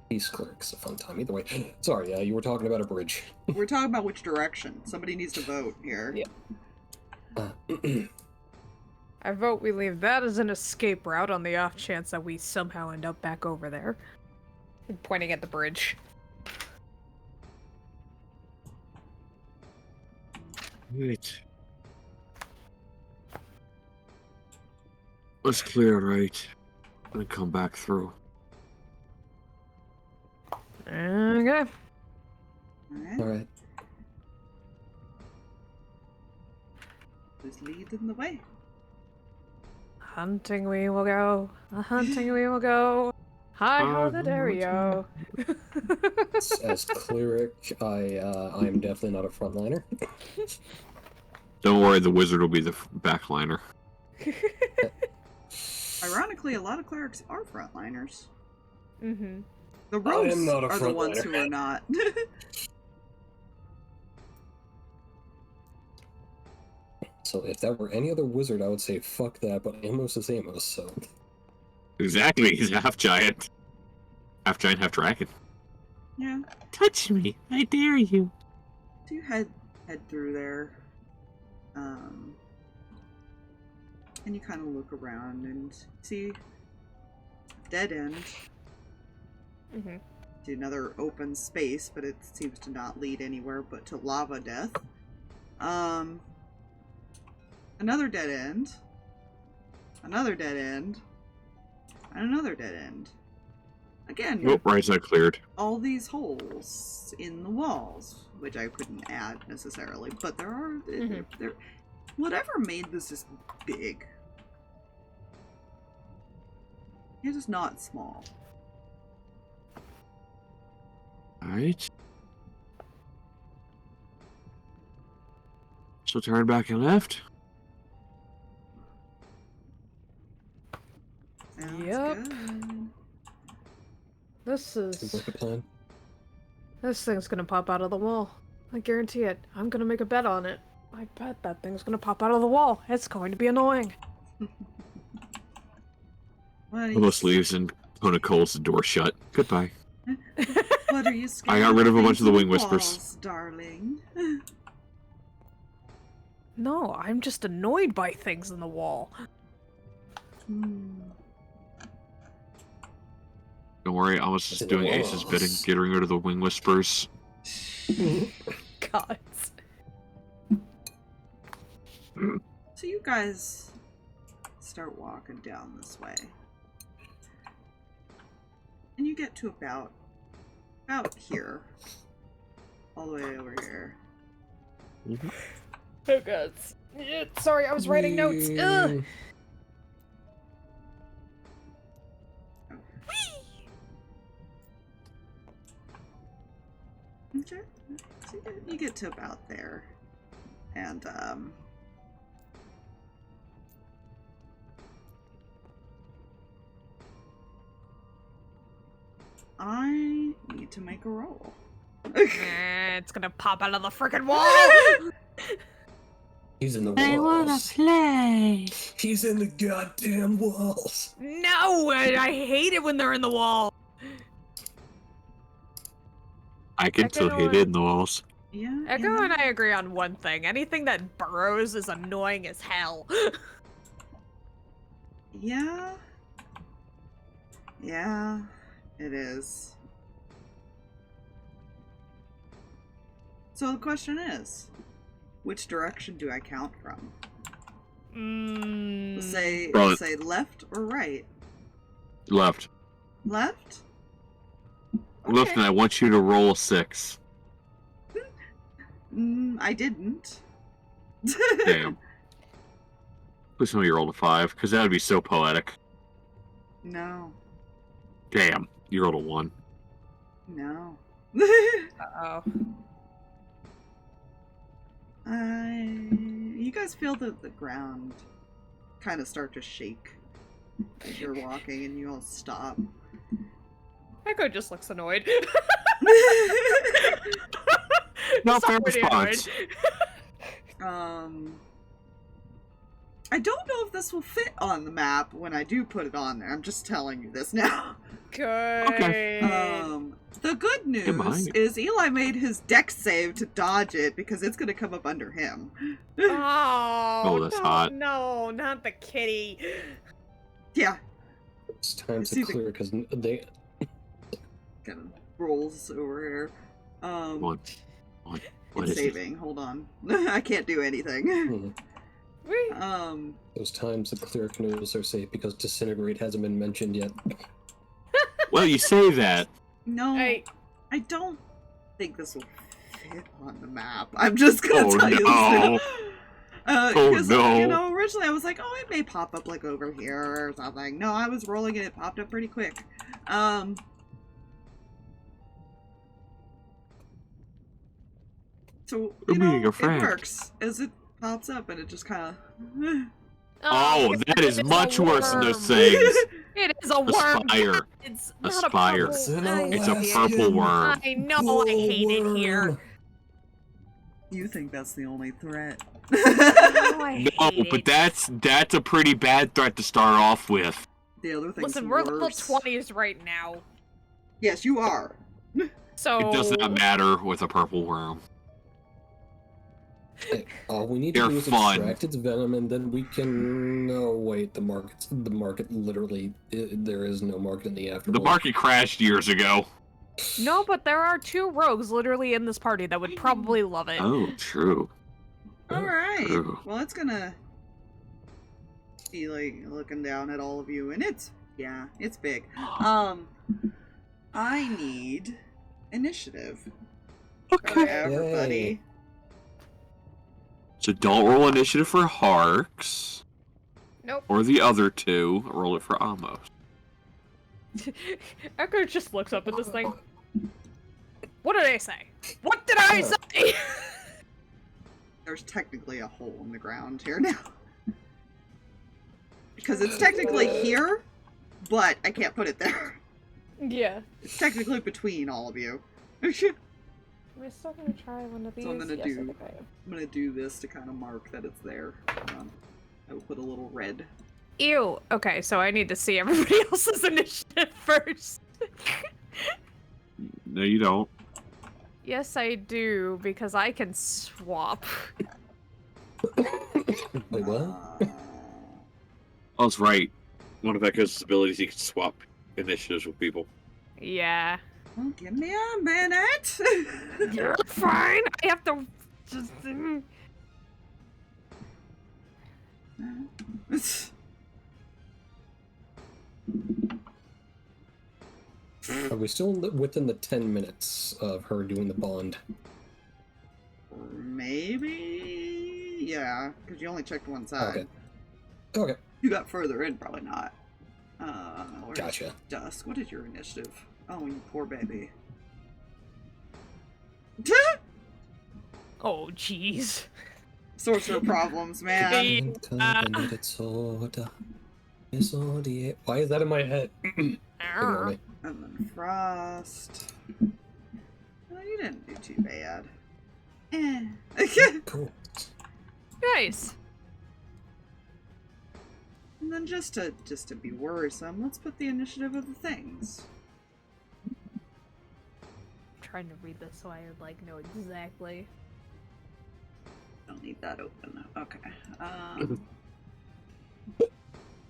Peace cleric's a fun time. Either way. Sorry, you were talking about a bridge. We're talking about which direction. Somebody needs to vote here. Yeah. I vote we leave that as an escape route on the off chance that we somehow end up back over there. Pointing at the bridge. Right. Let's clear right and come back through. Okay. Alright. Alright. Who's leading the way? Hunting we will go. A hunting we will go. Hi ho the Dario. As cleric, I am definitely not a frontliner. Don't worry, the wizard will be the backliner. Ironically, a lot of clerics are frontliners. Mm-hmm. The rogues am not a are the ones frontliner. who are not. So if that were any other wizard, I would say fuck that, but Amos is Amos, so... Exactly, he's half giant. Half giant, half dragon. Yeah. Touch me, I dare you. Do you head through there? And you kind of look around and see dead end. Mm-hmm. To another open space, but it seems to not lead anywhere but to lava death. Another dead end. Another dead end. And another dead end. Again, Nope, right side cleared. all these holes in the walls, which I couldn't add necessarily, but there are there. Whatever made this just big, it is not small. Alright. So turn back and left. Sounds Yep. good. This Seems is... like a plan. This thing's gonna pop out of the wall. I guarantee it. I'm gonna make a bet on it. I bet that thing's gonna pop out of the wall. It's going to be annoying. What are you, Almost leaves and Kona calls the door shut. Goodbye. what are you scared I got rid of a bunch things of the in wing whispers. walls, darling? No, I'm just annoyed by things in the wall. Don't worry, I was just doing Ace's bidding, getting rid of the wing whispers. God. So you guys start walking down this way. And you get to about here. All the way over here. Oh god. Sorry, I was writing notes. Ugh. So you get to about there. And, I need to make a roll. It's gonna pop out of the freaking wall! He's in the walls. I wanna play. He's in the goddamn walls. No! I hate it when they're in the wall! I can still hit it in the walls. Yeah. Echo and I agree on one thing. Anything that burrows is annoying as hell. Yeah. Yeah, it is. So the question is, which direction do I count from? Say left or right? Left. Left? Left, and I want you to roll a 6. I didn't. Damn. Please tell me you rolled a 5, because that would be so poetic. No. Damn, you rolled a 1. No. Uh-oh. You guys feel the ground kind of start to shake as you're walking, and you all stop. Echo just looks annoyed. No, fair Somebody annoyed. response. I don't know if this will fit on the map when I do put it on there. I'm just telling you this now. Good. Okay. The good news behind is Eli made his dex save to dodge it because it's gonna come up under him. Oh, that's no, hot. No, not the kitty. Yeah, It's time See to the- clear because they. kind of rolls over here. What It's is it? saving. Hold on. I can't do anything. Mhm. Whee! Those times the clear canoes are safe because disintegrate hasn't been mentioned yet. Well, you say that. No, Hey. I don't think this will fit on the map. I'm just gonna Oh, tell you no. this. Oh, Because, no. you know, originally I was like, oh, it may pop up like over here or something. No, I was rolling and it popped up pretty quick. So, We're you know, being a it friend. works as it pops up and it just kind of... Oh, it's- that is it's a much worse than those worm. things. It is a A worm. spire. It's A not spire. a purple. It's a I hate purple it. worm. I know, I hate it here. You think that's the only threat. Oh, I No, hate but it. that's a pretty bad threat to start off with. The other thing's Listen, we're level worse. 20s right now. Yes, you are. So It does not matter with a purple worm. Hey, all we need They're to do is fun. extract its venom, and then we can. No, wait. The market literally. There is no market in the afterworld. The market crashed years ago. No, but there are 2 rogues literally in this party that would probably love it. Oh, true. Alright. True. Well, it's gonna be like looking down at all of you, and it's big. I need initiative. For everybody. Yay. So don't roll initiative for Harx. Nope. Or the other 2. Roll it for Amos. Echo just looks up at this thing. What did I say? What did I say? There's technically a hole in the ground here now. Because it's technically here, but I can't put it there. Yeah. It's technically between all of you. Am I still gonna try one of these? So I'm gonna Yes, do- I think I am. I'm gonna do this to kind of mark that it's there. I will put a little red. Ew. Okay, so I need to see everybody else's initiative first. No, you don't. Yes, I do, because I can swap. Wait, what? Oh, that's right. One of Echo's abilities, he can swap initiatives with people. Yeah. Well, give me a minute. You're fine. I have to just. Are we still within the 10 minutes of her doing the bond? Maybe. Yeah, because you only checked one side. Okay. Okay. You got further in, probably not. Where's Gotcha. Dusk? What is your initiative? Oh, you poor baby. Oh, jeez. Sorcerer problems, man. Hey. Why is that in my head? Ignore me. And then Frost. Well, you didn't do too bad. Cool. Nice. And then just to be worrisome, let's put the initiative of the things. I'm trying to read this so I like know exactly. Don't need that open. Okay.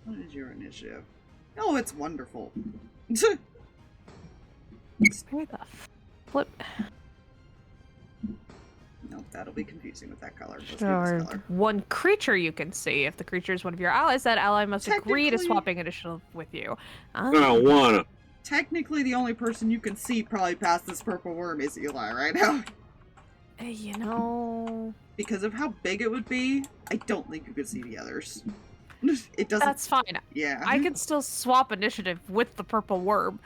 What is your initiative? Oh, it's wonderful. Where the flip? Nope, that'll be confusing with that color. Let's do this Sure. color. One creature you can see. If the creature is one of your allies, that ally must agree to Technically- swapping initiative with you. I don't wanna. Technically, the only person you can see probably past this purple worm is Eli right now. You know... Because of how big it would be, I don't think you could see the others. It doesn't. That's fine. Yeah. I can still swap initiative with the purple worm.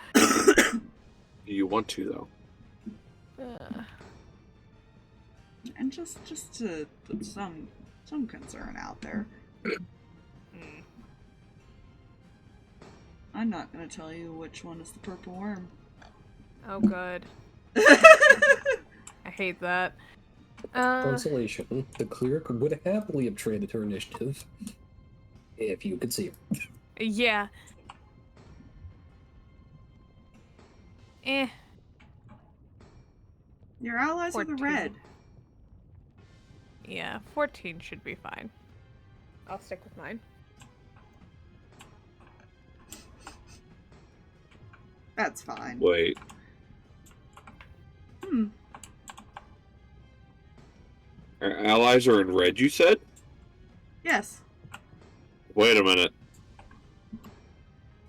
You want to though. And just to put some concern out there. I'm not gonna tell you which one is the purple worm. Oh, good. I hate that. Consolation. The cleric would happily have traded her initiative if you could see her. Yeah. Your allies are the 14. red. Yeah, 14 should be fine. I'll stick with mine. That's fine. Wait. Our allies are in red, you said? Yes. Wait a minute.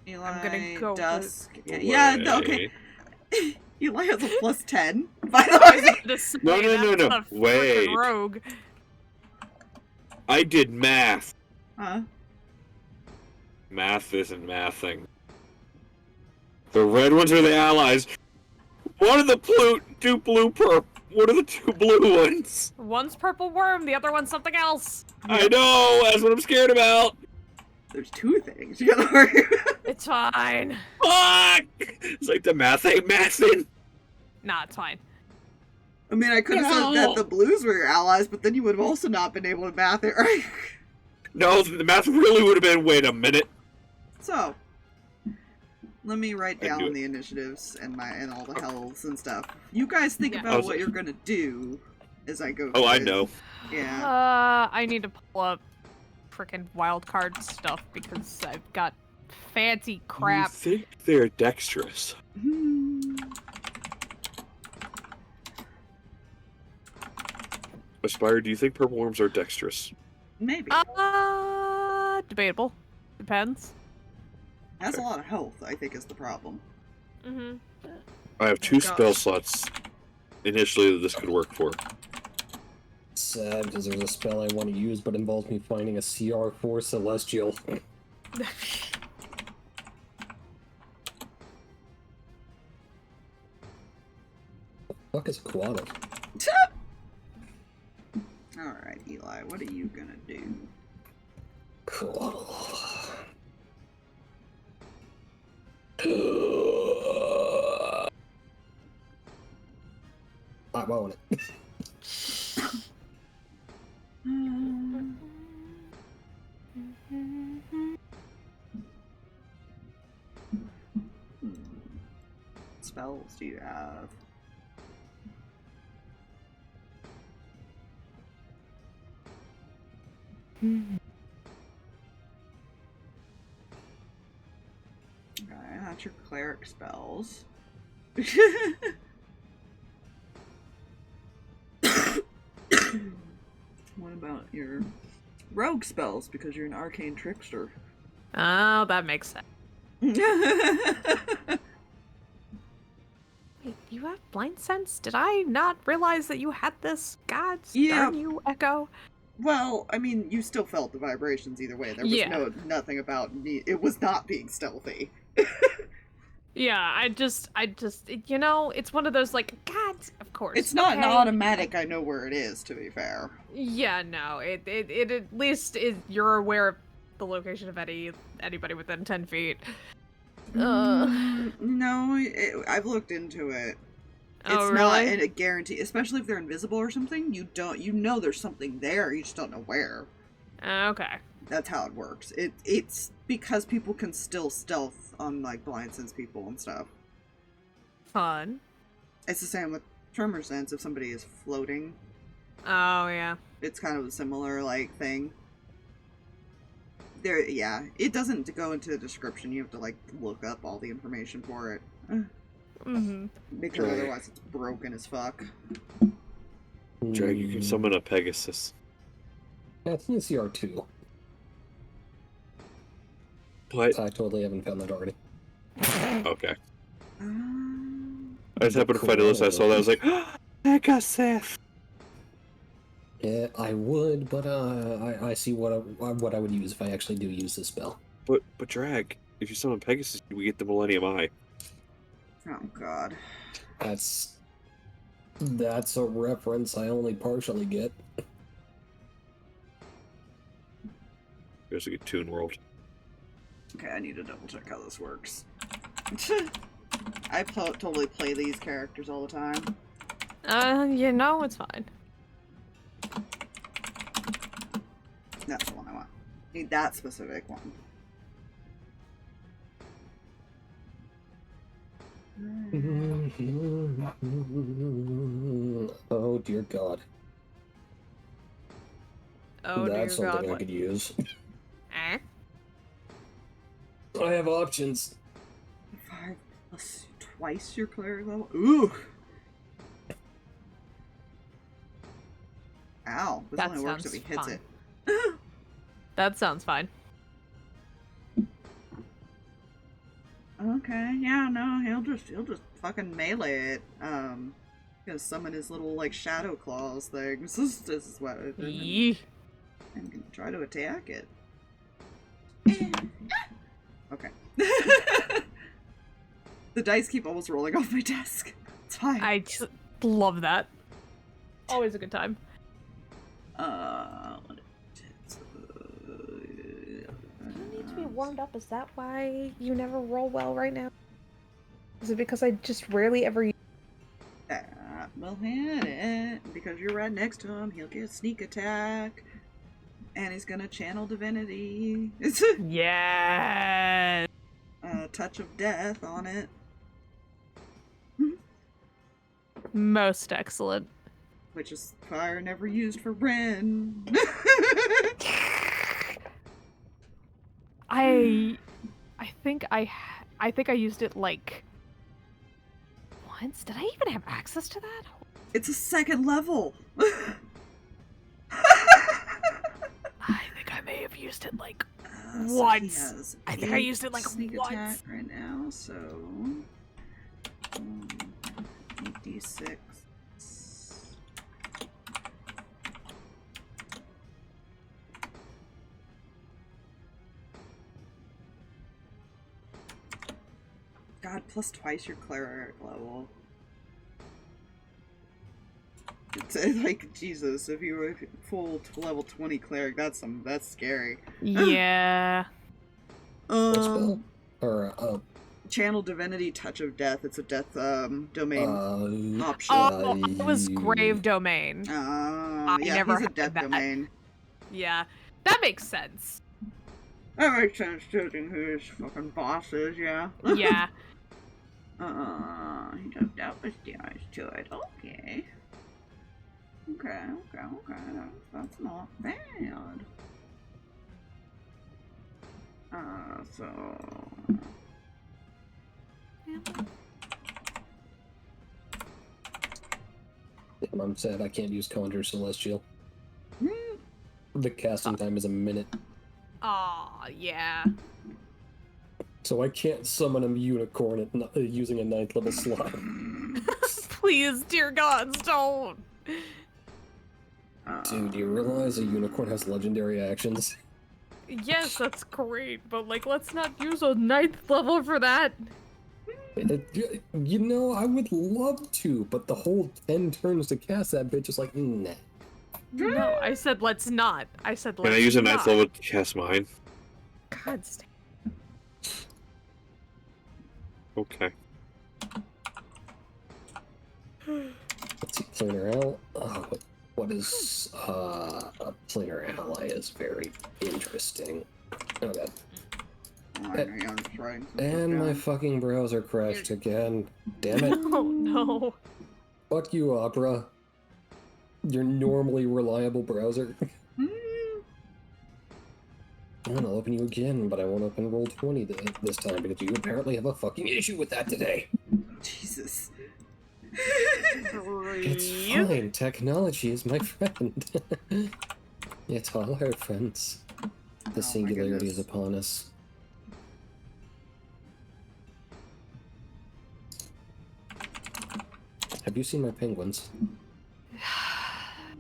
Eli, I'm gonna go with- Dusk. Yeah, Wait. okay. Eli has a plus 10, by the way. No. Wait. Rogue. I did math. Huh? Math isn't mathing. The red ones are the allies. One of the two blue purple. What are the two blue ones? One's purple worm, the other one's something else. I know. That's what I'm scared about. There's two things you gotta worry about. It's fine. Fuck! It's like the math ain't mathing. Nah, it's fine. I mean, I could have said that the blues were your allies, but then you would have also not been able to math it, right? No, the math really would have been. Wait a minute. So, let me write I do down it. the initiatives and all the hells and stuff. You guys think Yeah. about what you're gonna do as I go. Oh, I through. know. Yeah. I need to pull up frickin' wildcard stuff because I've got fancy crap. You think they're dexterous? Hmm. Aspire, do you think purple worms are dexterous? Maybe. Debatable. Depends. Has a lot of health, I think, is the problem. Mm-hmm. I have two Gosh. spell slots initially that this could work for. Sad because there's a spell I want to use, but involves me finding a CR4 Celestial. Fuck is Quaddle? Alright, Eli, what are you gonna do? Quaddle. I won't. Spells do you have? Okay, that's your cleric spells. What about your rogue spells? Because you're an arcane trickster. Oh, that makes sense. Wait, you have blind sense? Did I not realize that you had this? God Yeah. darn you, Echo. Well, I mean, you still felt the vibrations either way. There was Yeah. nothing about me. It was not being stealthy. Yeah, I just, you know, it's one of those like, God, of course. It's not an okay. automatic. I know where it is. To be fair. Yeah, no, it at least is you're aware of the location of anybody within 10 feet. No, I've looked into it. It's Oh, not really? a guarantee, especially if they're invisible or something. You know there's something there. You just don't know where. Okay. That's how it works. It's because people can still stealth on like blind sense people and stuff. Fun. It's the same with tremor sense. If somebody is floating, Oh, yeah. it's kind of a similar like thing. There, yeah. It doesn't go into the description. You have to like look up all the information for it. Mm-hmm. Because Right. otherwise it's broken as fuck. Drag, you can summon a Pegasus. That's in the CR2. What? I totally haven't found that already. Okay. Um, I just happened to find a list. I saw that. I was like, Pegasus. Yeah, I would, but I see what I would use if I actually do use this spell. But Drag, if you summon Pegasus, we get the Millennium Eye. oh god. That's a reference I only partially get. There's like a Toon World. Okay, I need to double check how this works. I totally play these characters all the time. You know, it's fine. That's the one I want. Need that specific one. Oh dear God. Oh, That's dear God. something I What? could use. Eh? I have options. 5 plus twice your cleric level? Ooh! Ow. This That only works if sounds he hits fun. it. That sounds fine. Okay, yeah, no, he'll just fucking melee it. Gonna summon his little like shadow claws things. This is what Yee. and can try to attack it. Okay. The dice keep almost rolling off my desk. It's fine. I just love that. Always a good time. What You need to be warmed up. Is that why you never roll well right now? Is it because I just rarely ever use... That will hit it. Because you're right next to him, he'll get a sneak attack. And he's gonna channel divinity. It's Yeah. a touch of death on it. Most excellent. Which is fire never used for Ren. I think I used it like once. Did I even have access to that? It's a second level. I think I may have used it like So he once. has I think I 8 used it like sneak once. attack right now, so 8d6. God, plus twice your cleric level. It's like Jesus. If you were full level 20 cleric, that's scary. Yeah. What spell? Or Channel Divinity, Touch of Death. It's a death domain option. Oh, it was Grave Domain. Yeah, never he's a had death that. domain. Yeah, that makes sense. That makes sense, judging who his fucking boss is, yeah. Yeah. He took out his damage to it. Okay. Okay. That's not bad. So... I'm sad I can't use Conjure Celestial. The casting time is a minute, Aw, yeah. so I can't summon a unicorn at using a 9th level slot. Please, dear gods, don't. Dude, do you realize a unicorn has legendary actions? Yes, that's great, but like, let's not use a 9th level for that. You know, I would love to, but the whole 10 turns to cast that bitch is like, nah. No, I said let's not. I said let's Can I use a not. ninth level to cast mine? God, Okay. Let's see, planar ally. What is a planar ally is very interesting. Oh god. Oh, I know, I'm just writing some And shit my down. fucking browser crashed again. Damn it. Oh no. Fuck you, Opera. Your normally reliable browser. Mm, And I'll open you again, but I won't open Roll20 this time because you apparently have a fucking issue with that today. Jesus. It's fine. Technology is my friend. It's all our friends. The my singularity is goodness. upon us. Have you seen my penguins?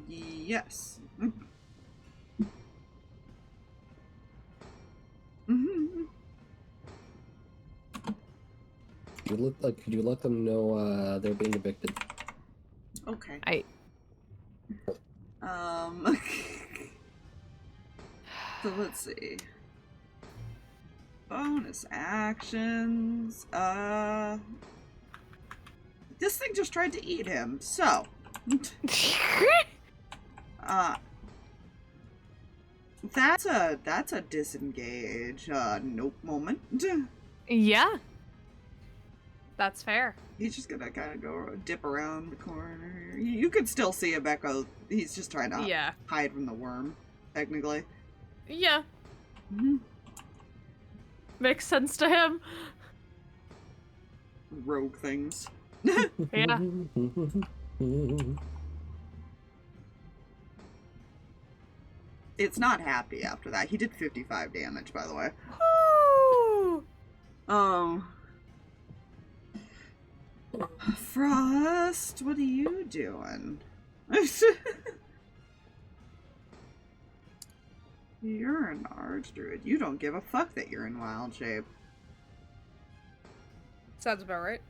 Yes. Mhm. Could you let them know they're being evicted? Okay. So let's see. Bonus actions. This thing just tried to eat him. So, that's a disengage. Nope moment. Yeah. That's fair. He's just gonna kind of go dip around the corner. You could still see him back. He's just trying to Yeah. hide from the worm, technically. Yeah. Mm-hmm. Makes sense to him. Rogue things. Yeah. It's not happy after that. He did 55 damage, by the way. Woo! Frost, what are you doing? You're an Archdruid. You don't give a fuck that you're in wild shape. Sounds about right.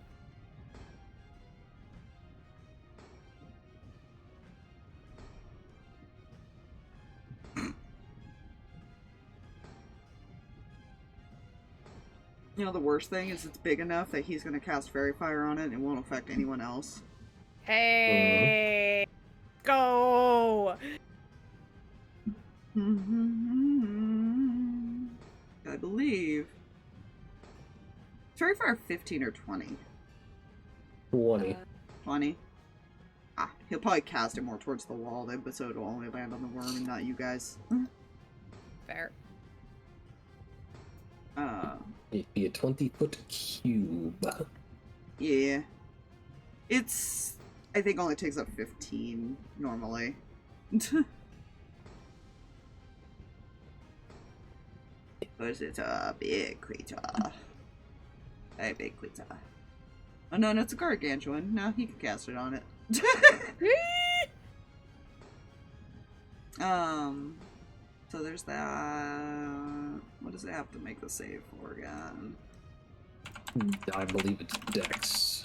You know, the worst thing is it's big enough that he's gonna cast Fairy Fire on it and it won't affect anyone else. Hey, go! I believe. Fairy Fire 15 or 20? 20. 20? Ah, he'll probably cast it more towards the wall then, but so it'll only land on the worm and not you guys. Fair. It'd be a 20-foot cube. Yeah. It's, I think, only takes up 15 normally. But it's a big creature. A big creature. Oh no, it's a gargantuan. No, he can cast it on it. So there's that. What does it have to make the save for again? I believe it's Dex.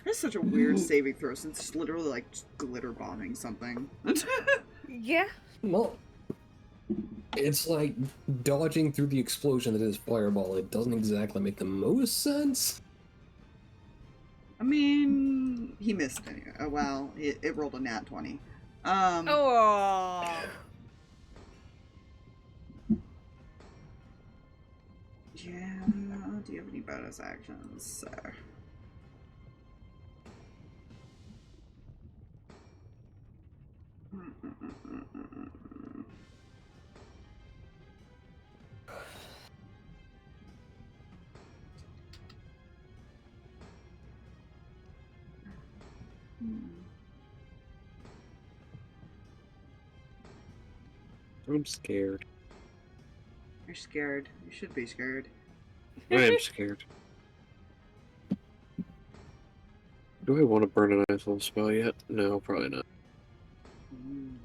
It's such a weird saving throw since it's literally like glitter bombing something. Yeah. Well, it's like dodging through the explosion that is Fireball. It doesn't exactly make the most sense. I mean, he missed anyway. Oh, well, it rolled a nat 20. Oh. Yeah, do you have any bonus actions, sir? I'm scared. You're scared. You should be scared. I am scared. Do I want to burn a nice little spell yet? No, probably not. Mm.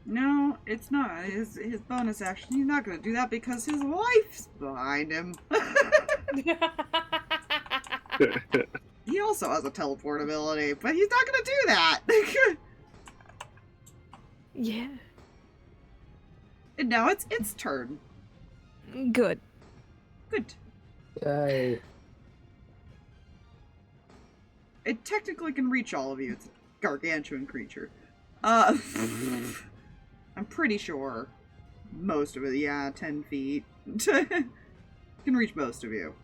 No, it's not. His bonus action, he's not gonna do that because his wife's behind him. He also has a teleport ability, but he's not gonna do that. Yeah. And now it's its turn. Good. Good. Yay. It technically can reach all of you. It's a gargantuan creature. I'm pretty sure most of it, yeah, 10 feet. Can reach most of you.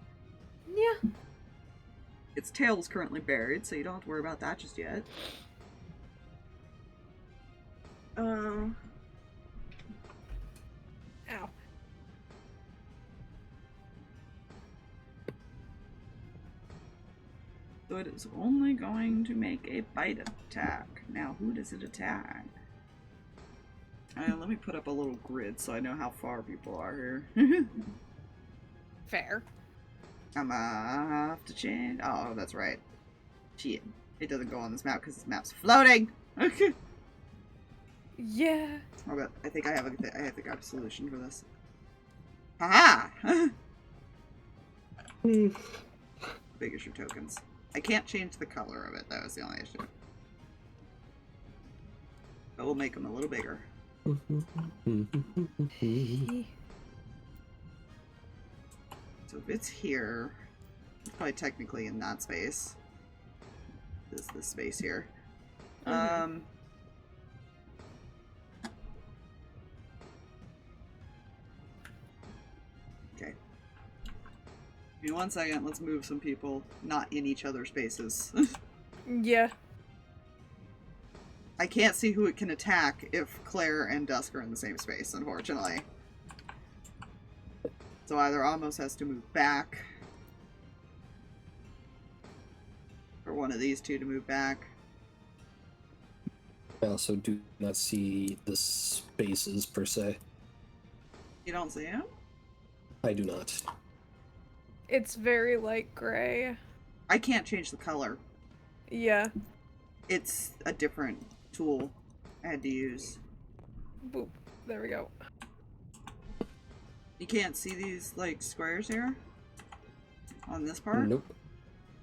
Yeah. Its tail's currently buried, so you don't have to worry about that just yet. Ow. So it is only going to make a bite attack. Now, who does it attack? Let me put up a little grid so I know how far people are here. Fair. I'm off to change. Oh, that's right. Shit. It doesn't go on this map because this map's floating. Okay. Yeah. Oh, but I think I have a solution for this. Haha! Big issue tokens. I can't change the color of it, though, is the only issue. But we'll make them a little bigger. So if it's here, it's probably technically in that space. This space here. Mhm. Okay. Give me 1 second, let's move some people not in each other's spaces. Yeah. I can't see who it can attack if Claire and Dusk are in the same space, unfortunately. So either Amos has to move back, or one of these two to move back. I also do not see the spaces per se. You don't see him? I do not. It's very light gray. I can't change the color. Yeah. It's a different tool I had to use. Boop. There we go. You can't see these, like, squares here? On this part? Nope.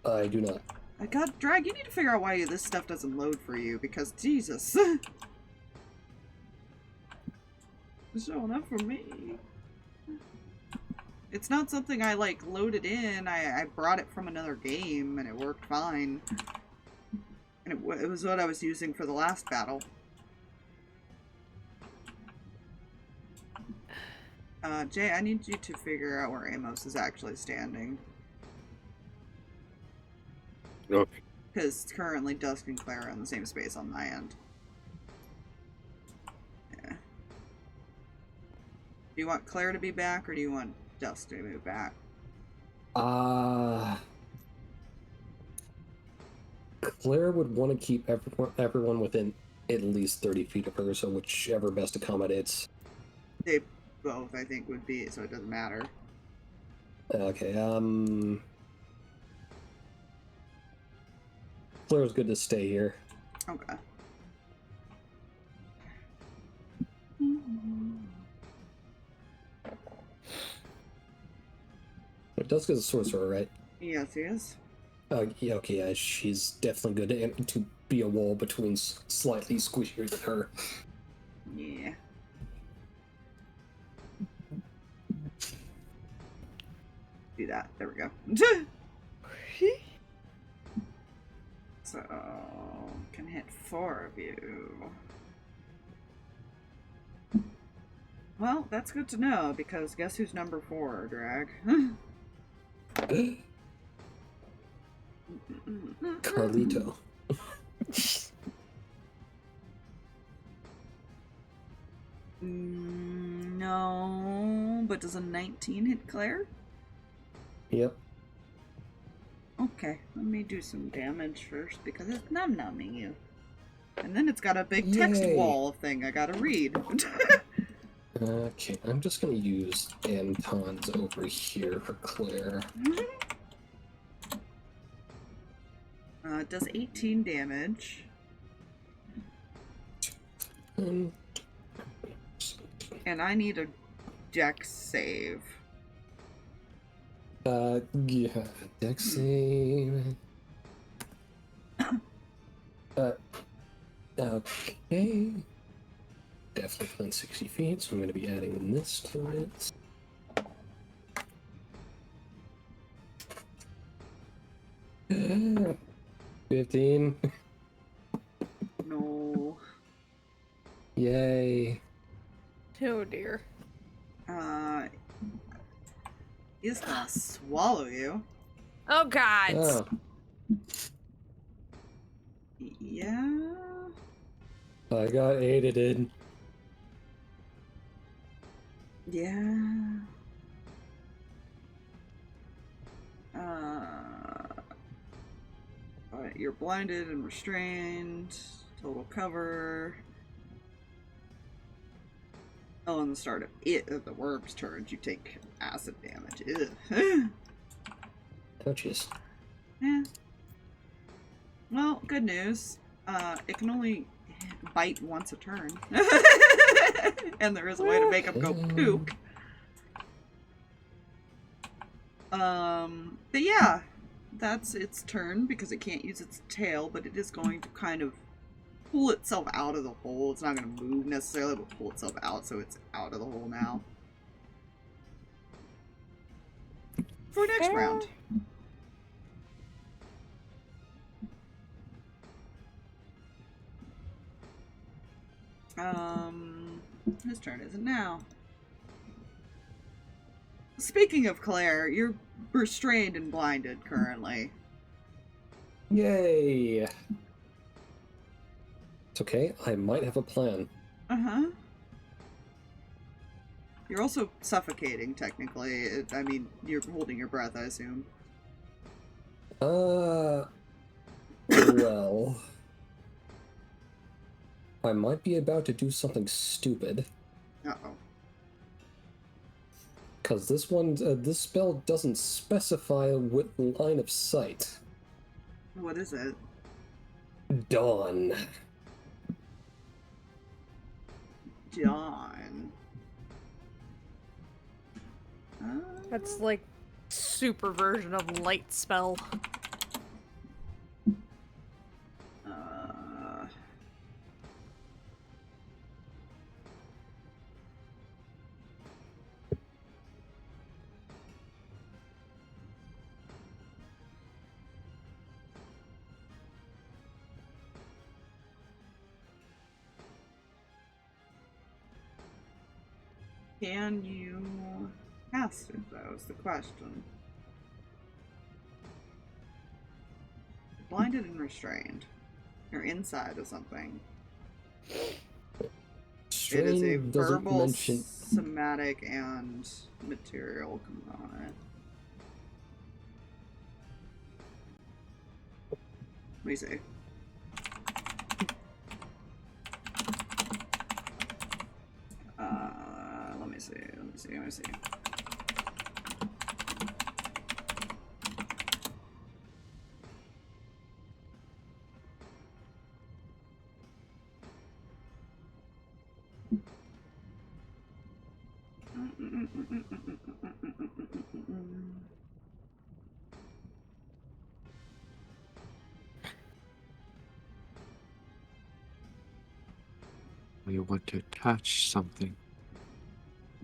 I do not. God, Drag, you need to figure out why this stuff doesn't load for you, because Jesus. It's showing up for me. It's not something I, like, loaded in. I brought it from another game, and it worked fine. And it was what I was using for the last battle. Jay, I need you to figure out where Amos is actually standing. Okay. Because currently Dusk and Claire are in the same space on my end. Yeah. Do you want Claire to be back, or do you want Dusk to move back? Claire would want to keep everyone within at least 30 feet of her, so whichever best accommodates. They both, I think, would be, so it doesn't matter. Okay, Claire's good to stay here. Okay. Dusk is a sorcerer, right? Yes, he is. Yeah, okay, yeah, she's definitely good to be a wall between slightly squishier than her. Yeah. Do that. There we go. So, can hit 4 of you. Well, that's good to know, because guess who's number 4, Drag? Carlito. No, but does a 19 hit Claire? Yep. Okay, let me do some damage first, because it's num-numbing you. And then it's got a big text Yay. wall thing I gotta read. Okay, I'm just gonna use Anton's over here for Claire. It does 18 damage. Um, And I need a dex save. Yeah, dex save. Okay. Definitely within 60 feet, so I'm gonna be adding this to it. Ah, 15. No. Yay. Oh dear. He's gonna swallow you. Oh god. Oh, Yeah. I got aided. Yeah. Alright, you're blinded and restrained. Total cover. Oh, on the start of the worm's turn, you take acid damage. Ugh. Ouchies. Yeah. Well, good news. It can only bite once a turn. And there is a way to make him go poop. But yeah, that's its turn because it can't use its tail, but it is going to kind of pull itself out of the hole. It's not going to move necessarily, but pull itself out, so it's out of the hole now. For next round. Whose turn is it now? Speaking of Claire, you're restrained and blinded currently. Yay! It's okay, I might have a plan. Uh-huh. You're also suffocating, technically. I mean, you're holding your breath, I assume. Well... I might be about to do something stupid. Uh-oh. Because this spell doesn't specify with line of sight. What is it? Dawn. Dawn. That's like super version of light spell. Can you cast it, though, is the question. Blinded and restrained. You're inside of something. It is a Strain doesn't verbal, mention... somatic, and material component. Let me see. Let me see. You want to touch something.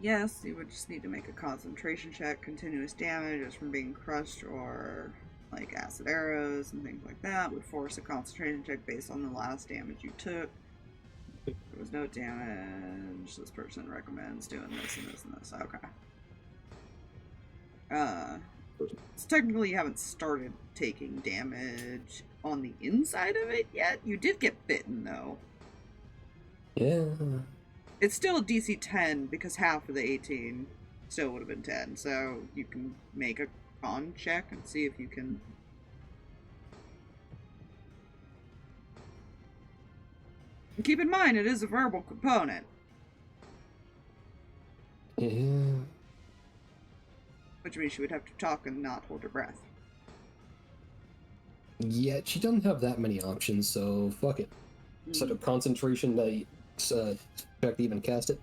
Yes, you would just need to make a concentration check. Continuous damage is from being crushed or like acid arrows and things like that would force a concentration check based on the last damage you took. There was no damage. This person recommends doing this and this and this. Okay. So technically you haven't started taking damage on the inside of it yet. You did get bitten though. Yeah. It's still a DC 10 because half of the 18 still would have been 10. So you can make a con check and see if you can. And keep in mind, it is a verbal component. Yeah. Which means she would have to talk and not hold her breath. Yeah, she doesn't have that many options, so fuck it. Set of concentration to check to even cast it.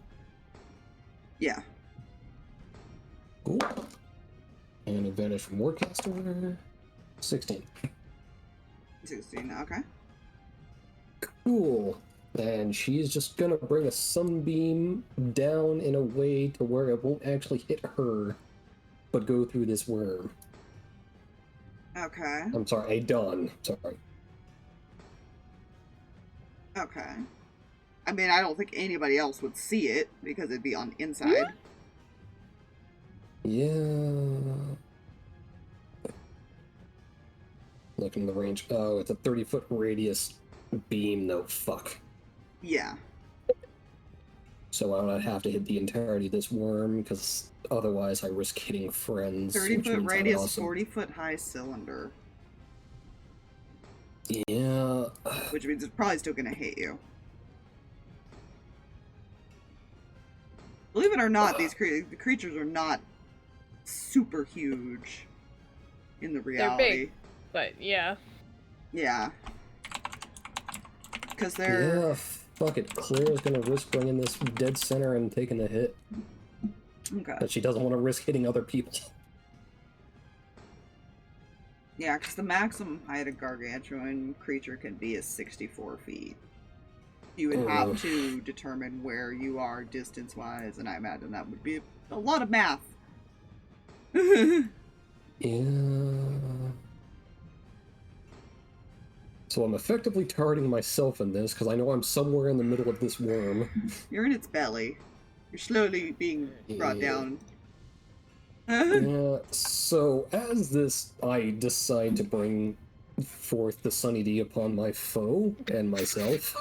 Yeah. Cool. And advantage from Warcaster. 16. 16, okay. Cool. And she's just gonna bring a sunbeam down in a way to where it won't actually hit her, but go through this worm. Okay. I'm sorry, a dawn. Sorry. Okay. I mean, I don't think anybody else would see it because it'd be on inside. Yeah. Looking in the range. Oh, it's a 30-foot radius beam, though. Fuck. Yeah. So I would have to hit the entirety of this worm, because otherwise I risk hitting friends. 30-foot radius, 40-foot high cylinder. Yeah. Which means it's probably still gonna hit you. Believe it or not, the creatures are not super huge in the reality. They're big, but yeah. Yeah. Because they're... Yeah, fuck it. Claire's gonna risk bringing this dead center and taking the hit. Okay. But she doesn't want to risk hitting other people. Yeah, because the maximum height a gargantuan creature can be is 64 feet. You would have to determine where you are distance-wise, and I imagine that would be a lot of math. Yeah. So I'm effectively targeting myself in this, because I know I'm somewhere in the middle of this worm. You're in its belly. You're slowly being brought down. Yeah, so as this, I decide to bring forth the Sunny D upon my foe and myself.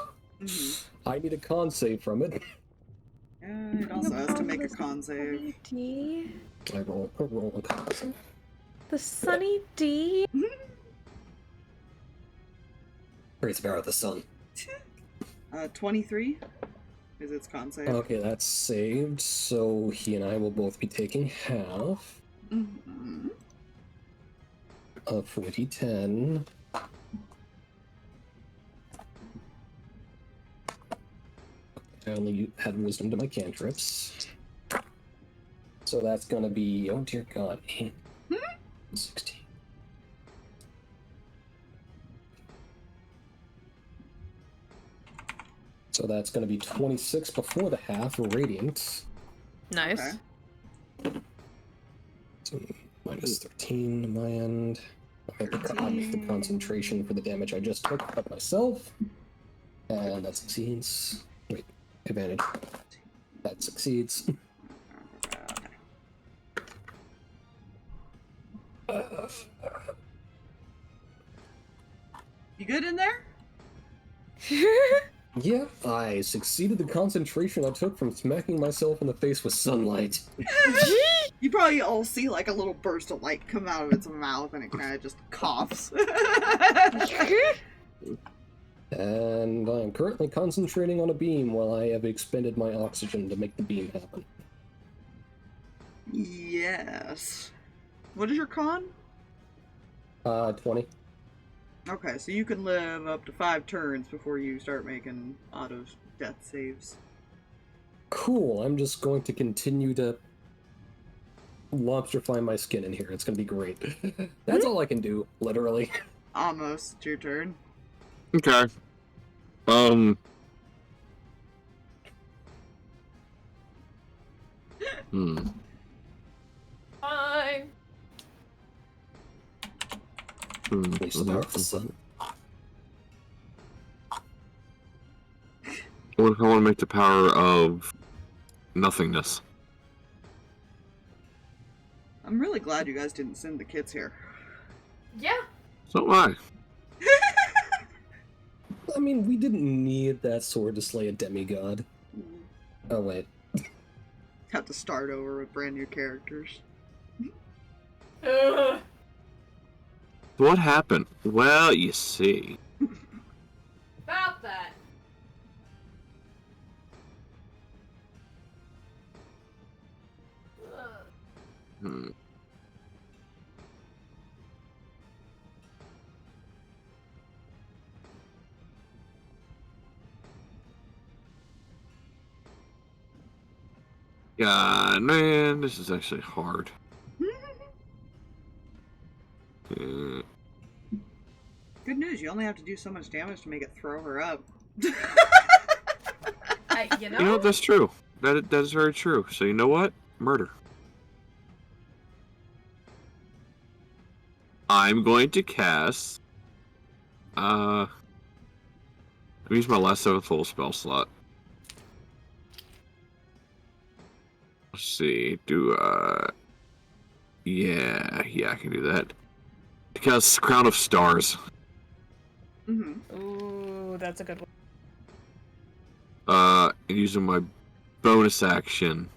I need a con save from it. It also has to make a con save. I roll a con save. The Sunny D? Great Sparrow of the Sun. 23 is its con save. Okay, that's saved, so he and I will both be taking half of 40-10. I only had wisdom to my cantrips. So that's gonna be, oh dear god, 16. So that's gonna be 26 before the half, radiant. Nice. Okay. So minus 13 on my end. I have the concentration for the damage I just took up myself. And that succeeds. Wait, advantage. That succeeds. You good in there? Yeah, I succeeded the concentration I took from smacking myself in the face with sunlight. You probably all see like a little burst of light come out of its mouth and it kind of just coughs. And I'm currently concentrating on a beam while I have expended my oxygen to make the beam happen. Yes. What is your con? 20. Okay, so you can live up to 5 turns before you start making auto death saves. Cool, I'm just going to continue to lobsterfly my skin in here. It's gonna be great. That's all I can do, literally. Almost. It's your turn. Okay. Fine. We start the sun. What if I want to make the power of nothingness? I'm really glad you guys didn't send the kids here. Yeah. So am I. I mean, we didn't need that sword to slay a demigod. Oh, wait. Have to start over with brand new characters. Ugh. What happened? Well, you see. About that. God, man, this is actually hard. Good news, you only have to do so much damage to make it throw her up. You You know, that's true. That is very true. So you know what? Murder. I'm going to cast. Let me use my last 7th full spell slot. Let's see. Yeah, I can do that. Because Crown of Stars. Mm-hmm. Ooh, that's a good one. And using my bonus action,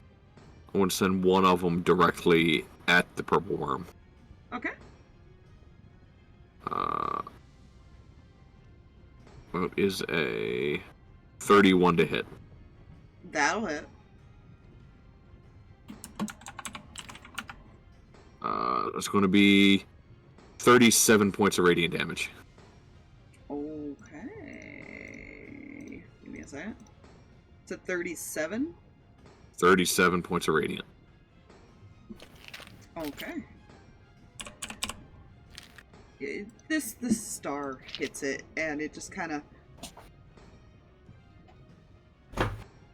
I want to send one of them directly at the purple worm. Okay. Well, is a 31 to hit. That'll hit. It's going to be 37 points of radiant damage. Okay. Give me a second. It's at 37? 37 points of radiant. Okay. Yeah, this star hits it, and it just kind of...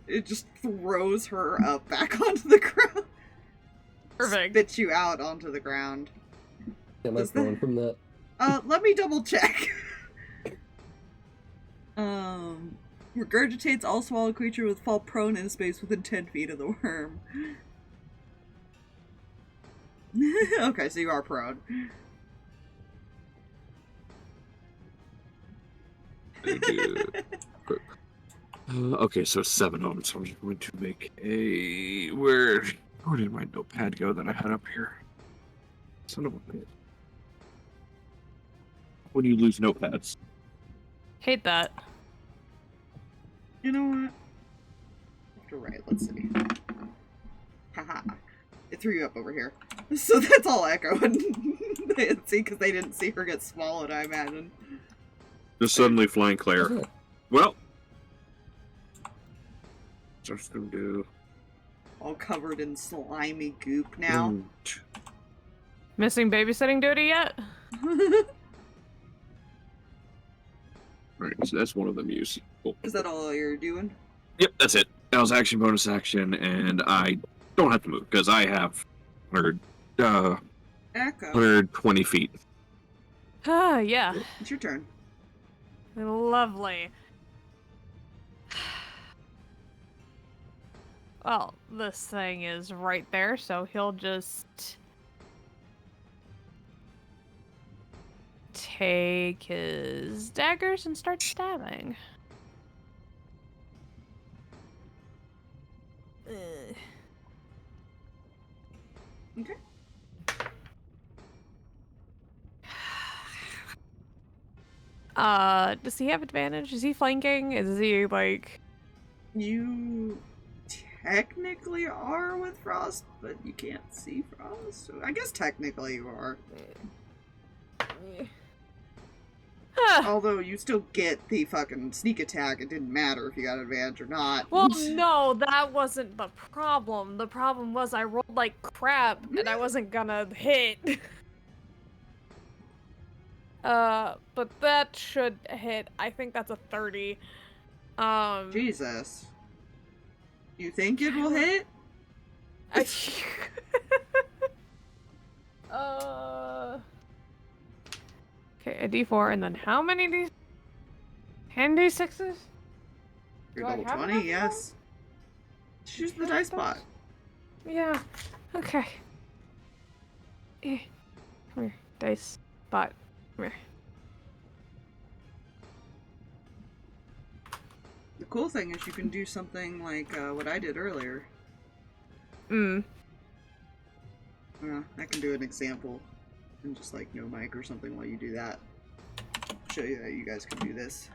It just throws her up back onto the ground. Perfect. Spits you out onto the ground. Am I prone from that? Let me double check. Regurgitates all swallowed creature with fall prone in a space within 10 feet of the worm. Okay, so you are prone. Okay, so 7 of them, so I'm just going to make a... Where did my notepad go that I had up here? Son of a bitch. When you lose notepads. Hate that. You know what? You're right, let's see. Haha. It threw you up over here. So that's all Echo. And they didn't see, because they didn't see her get swallowed, I imagine. Just suddenly flying Claire. Oh, Well. Just gonna do... All covered in slimy goop now. Missing babysitting duty yet? Right, so that's one of them use. Cool. Is that all you're doing? Yep, that's it. That was action, bonus action, and I don't have to move, because I have 'Echo. 120 feet. Ah, yeah. It's your turn. Lovely. Well, this thing is right there, so he'll just take his daggers and start stabbing. Okay. Does he have advantage? Is he flanking? Is he like... You technically are with Frost, but you can't see Frost. So I guess technically you are. Although you still get the fucking sneak attack, it didn't matter if you got advantage or not. Well, no, that wasn't the problem. The problem was I rolled like crap and I wasn't gonna hit. But that should hit. I think that's a 30. Jesus. You think it will hit? Okay, a D4, and then how many D? 10 D6s? You're Do I level have 20, enough yes. Choose the dice spot. Yeah. Okay. Come here, dice spot. Come here. The cool thing is you can do something like what I did earlier. Mm. I can do an example and just like no mic or something while you do that. Show you that you guys can do this.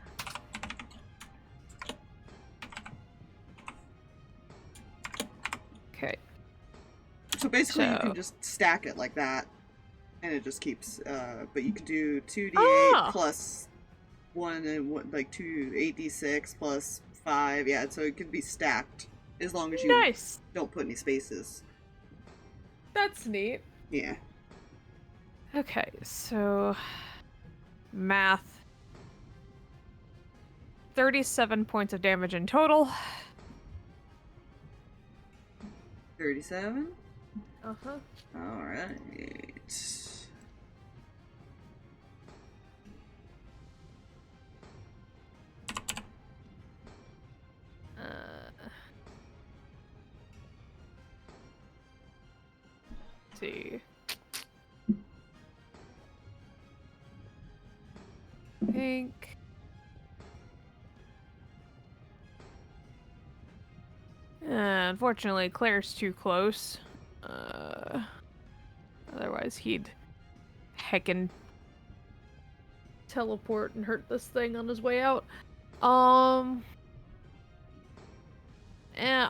Okay. So basically you can just stack it like that and it just keeps, but you can do 2d8 plus 1 and like 8d6 plus 5, yeah, so it can be stacked As long as you Nice. don't put any spaces. That's neat. Yeah. Okay, so math. 37 points of damage in total. 37? Uh-huh. Alright. See. I think. Unfortunately, Claire's too close. Otherwise, he'd heckin' teleport and hurt this thing on his way out.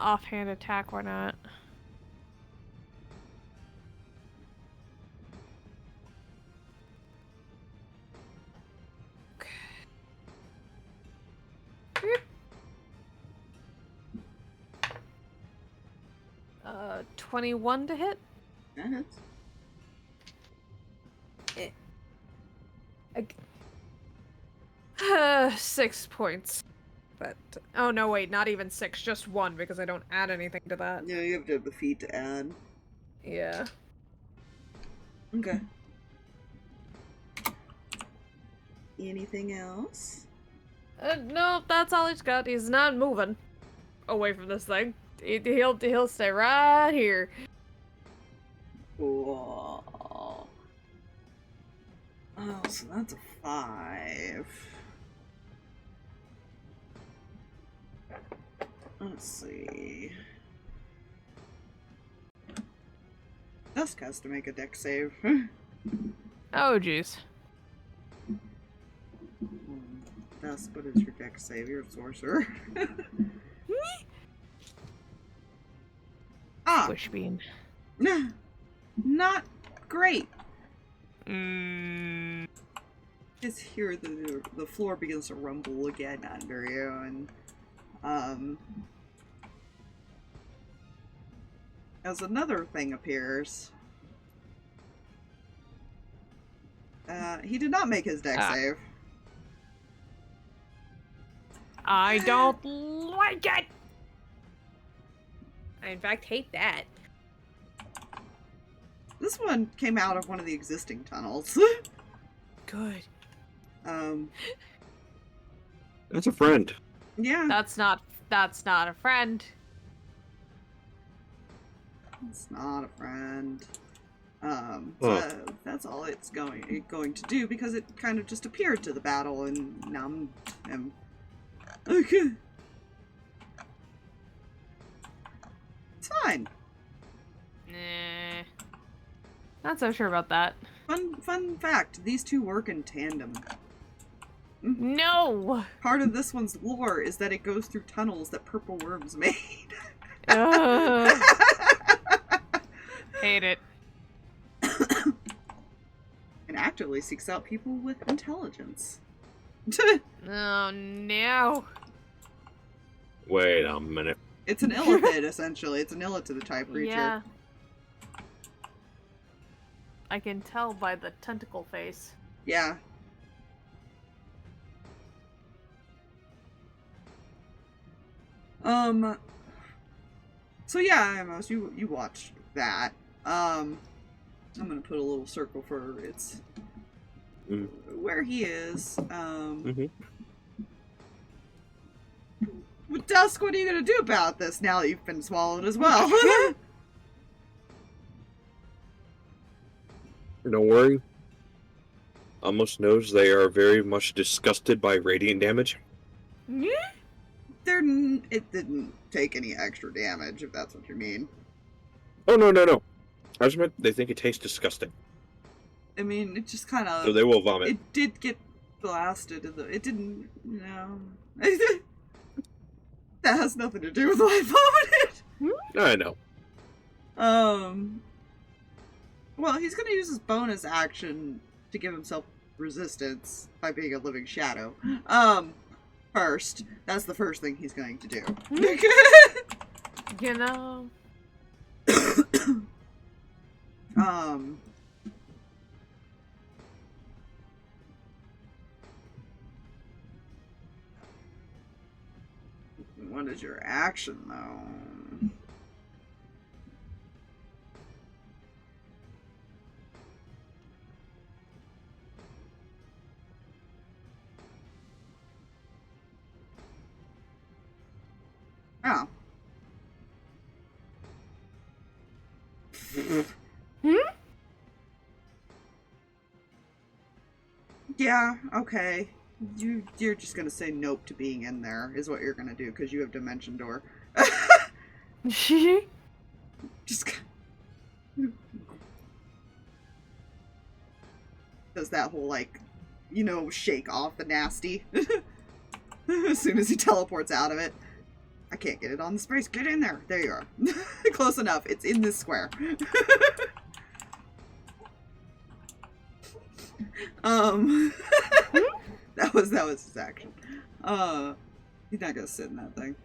Offhand attack, why not? Okay. 21 to hit? That hits. 6 points. But oh no, wait, not even 6, just 1 because I don't add anything to that. Yeah, you have to have the feet to add. Yeah. Okay. Anything else? No, that's all he's got. He's not moving away from this thing. He'll stay right here. Cool. Oh, so that's a 5. Let's see. Dusk has to make a dex save. Oh jeez. Dusk, what is your dex save? You're a sorcerer. Wishbean. Not great. Just hear the floor begins to rumble again under you, and as another thing appears, he did not make his dex save. I don't like it. I in fact hate that. This one came out of one of the existing tunnels. Good. That's a friend. Yeah. That's not a friend. It's not a friend. So that's all it's going to do, because it kind of just appeared to the battle and numbed him. Okay. It's fine. Nah. Not so sure about that. Fun fact, these two work in tandem. No! Part of this one's lore is that it goes through tunnels that purple worms made. Hate it. And actively seeks out people with intelligence. Oh no. Wait a minute. It's an illithid, essentially. It's an illithid type creature. Yeah. I can tell by the tentacle face. Yeah. So yeah, Amos, you watch that. I'm gonna put a little circle for its where he is. With Dusk, what are you gonna do about this now that you've been swallowed as well? Don't worry. Almost knows they are very much disgusted by radiant damage. It didn't take any extra damage, if that's what you mean. Oh, no. I just meant they think it tastes disgusting. I mean, it just kind of... So they will vomit. It did get blasted. It didn't, that has nothing to do with why I vomited. I know. Well, he's gonna use his bonus action to give himself resistance by being a living shadow. First. That's the first thing he's going to do. You know. What is your action, though? Oh. Hmm? Yeah, okay. You're just gonna say nope to being in there, is what you're gonna do, because you have Dimension Door. Just does that whole, like, you know, shake off the nasty as soon as he teleports out of it. I can't get it on the space. Get in there. There you are. Close enough. It's in this square. that was his action. He's not gonna sit in that thing.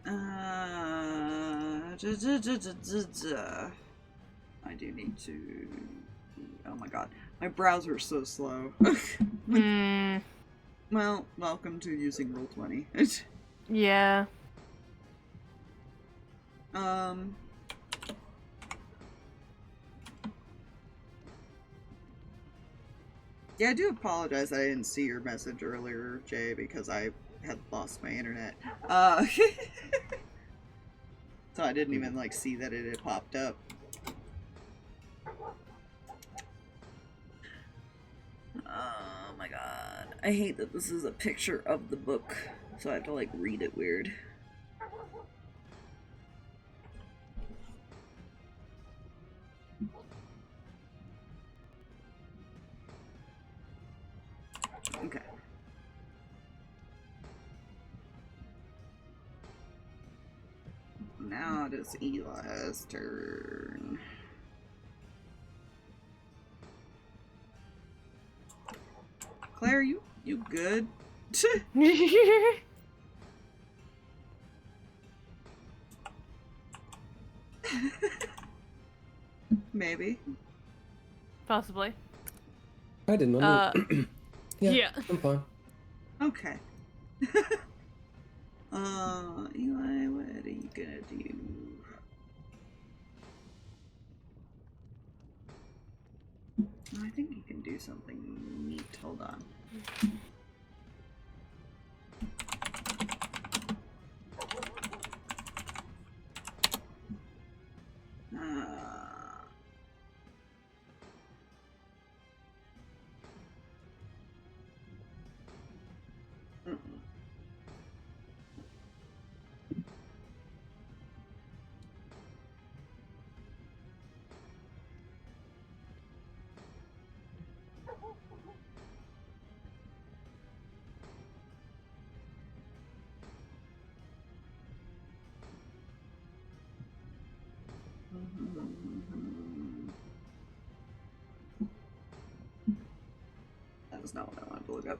I do need to. Oh my god, my browser's so slow. Well, welcome to using Roll20. Yeah. Yeah, I do apologize that I didn't see your message earlier, Jay, because I had lost my internet. So I didn't even, like, see that it had popped up. Oh my god. I hate that this is a picture of the book, so I have to, like, read it weird. Okay. Now it is Eli's turn. Claire, you good? Maybe. Possibly. I didn't know. Yeah. I'm fine. Okay. Eli, what are you gonna do? I think you can do something neat. Hold on. That was not what I wanted to look up.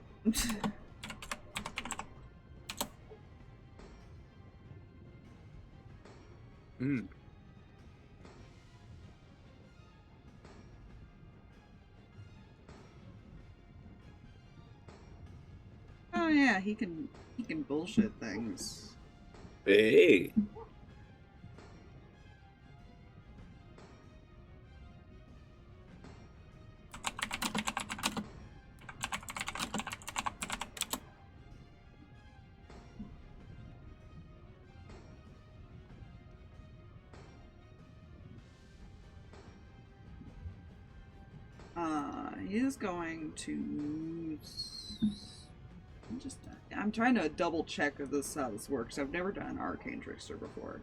Oh yeah, he can bullshit things. Hey. He is going to I'm trying to double check if this how this works. I've never done an Arcane Trickster before.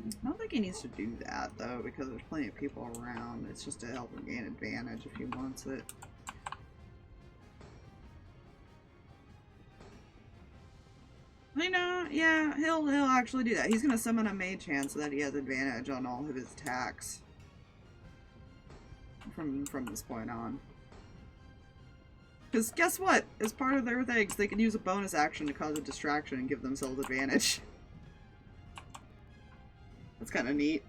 I don't think he needs to do that though, because there's plenty of people around. It's just to help him gain advantage if he wants it. You know, Yeah, he'll actually do that. He's gonna summon a mage hand so that he has advantage on all of his attacks. From this point on. Because guess what? As part of their things, they can use a bonus action to cause a distraction and give themselves advantage. That's kind of neat.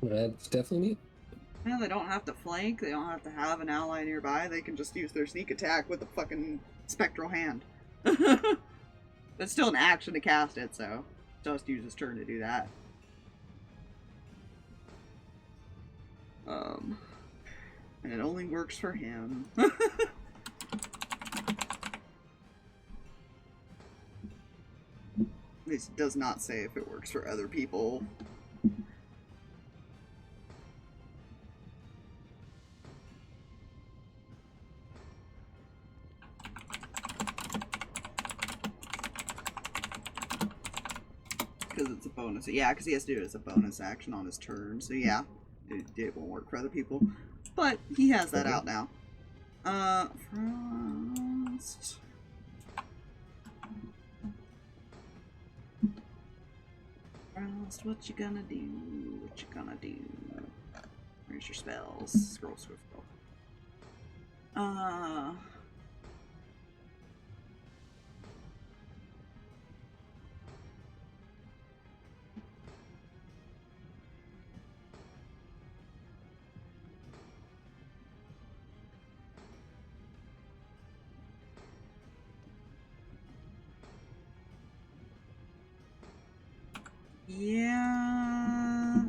That's definitely neat. Yeah, they don't have to flank, they don't have to have an ally nearby, they can just use their sneak attack with a fucking spectral hand. It's still an action to cast it, so just use his turn to do that. And it only works for him. This does not say if it works for other people. Because it's a bonus. Yeah, because he has to do it as a bonus action on his turn. So yeah, it won't work for other people. But he has that out now. Frost. Frost, what you gonna do? What you gonna do? Where's your spells? Scroll. Yeah.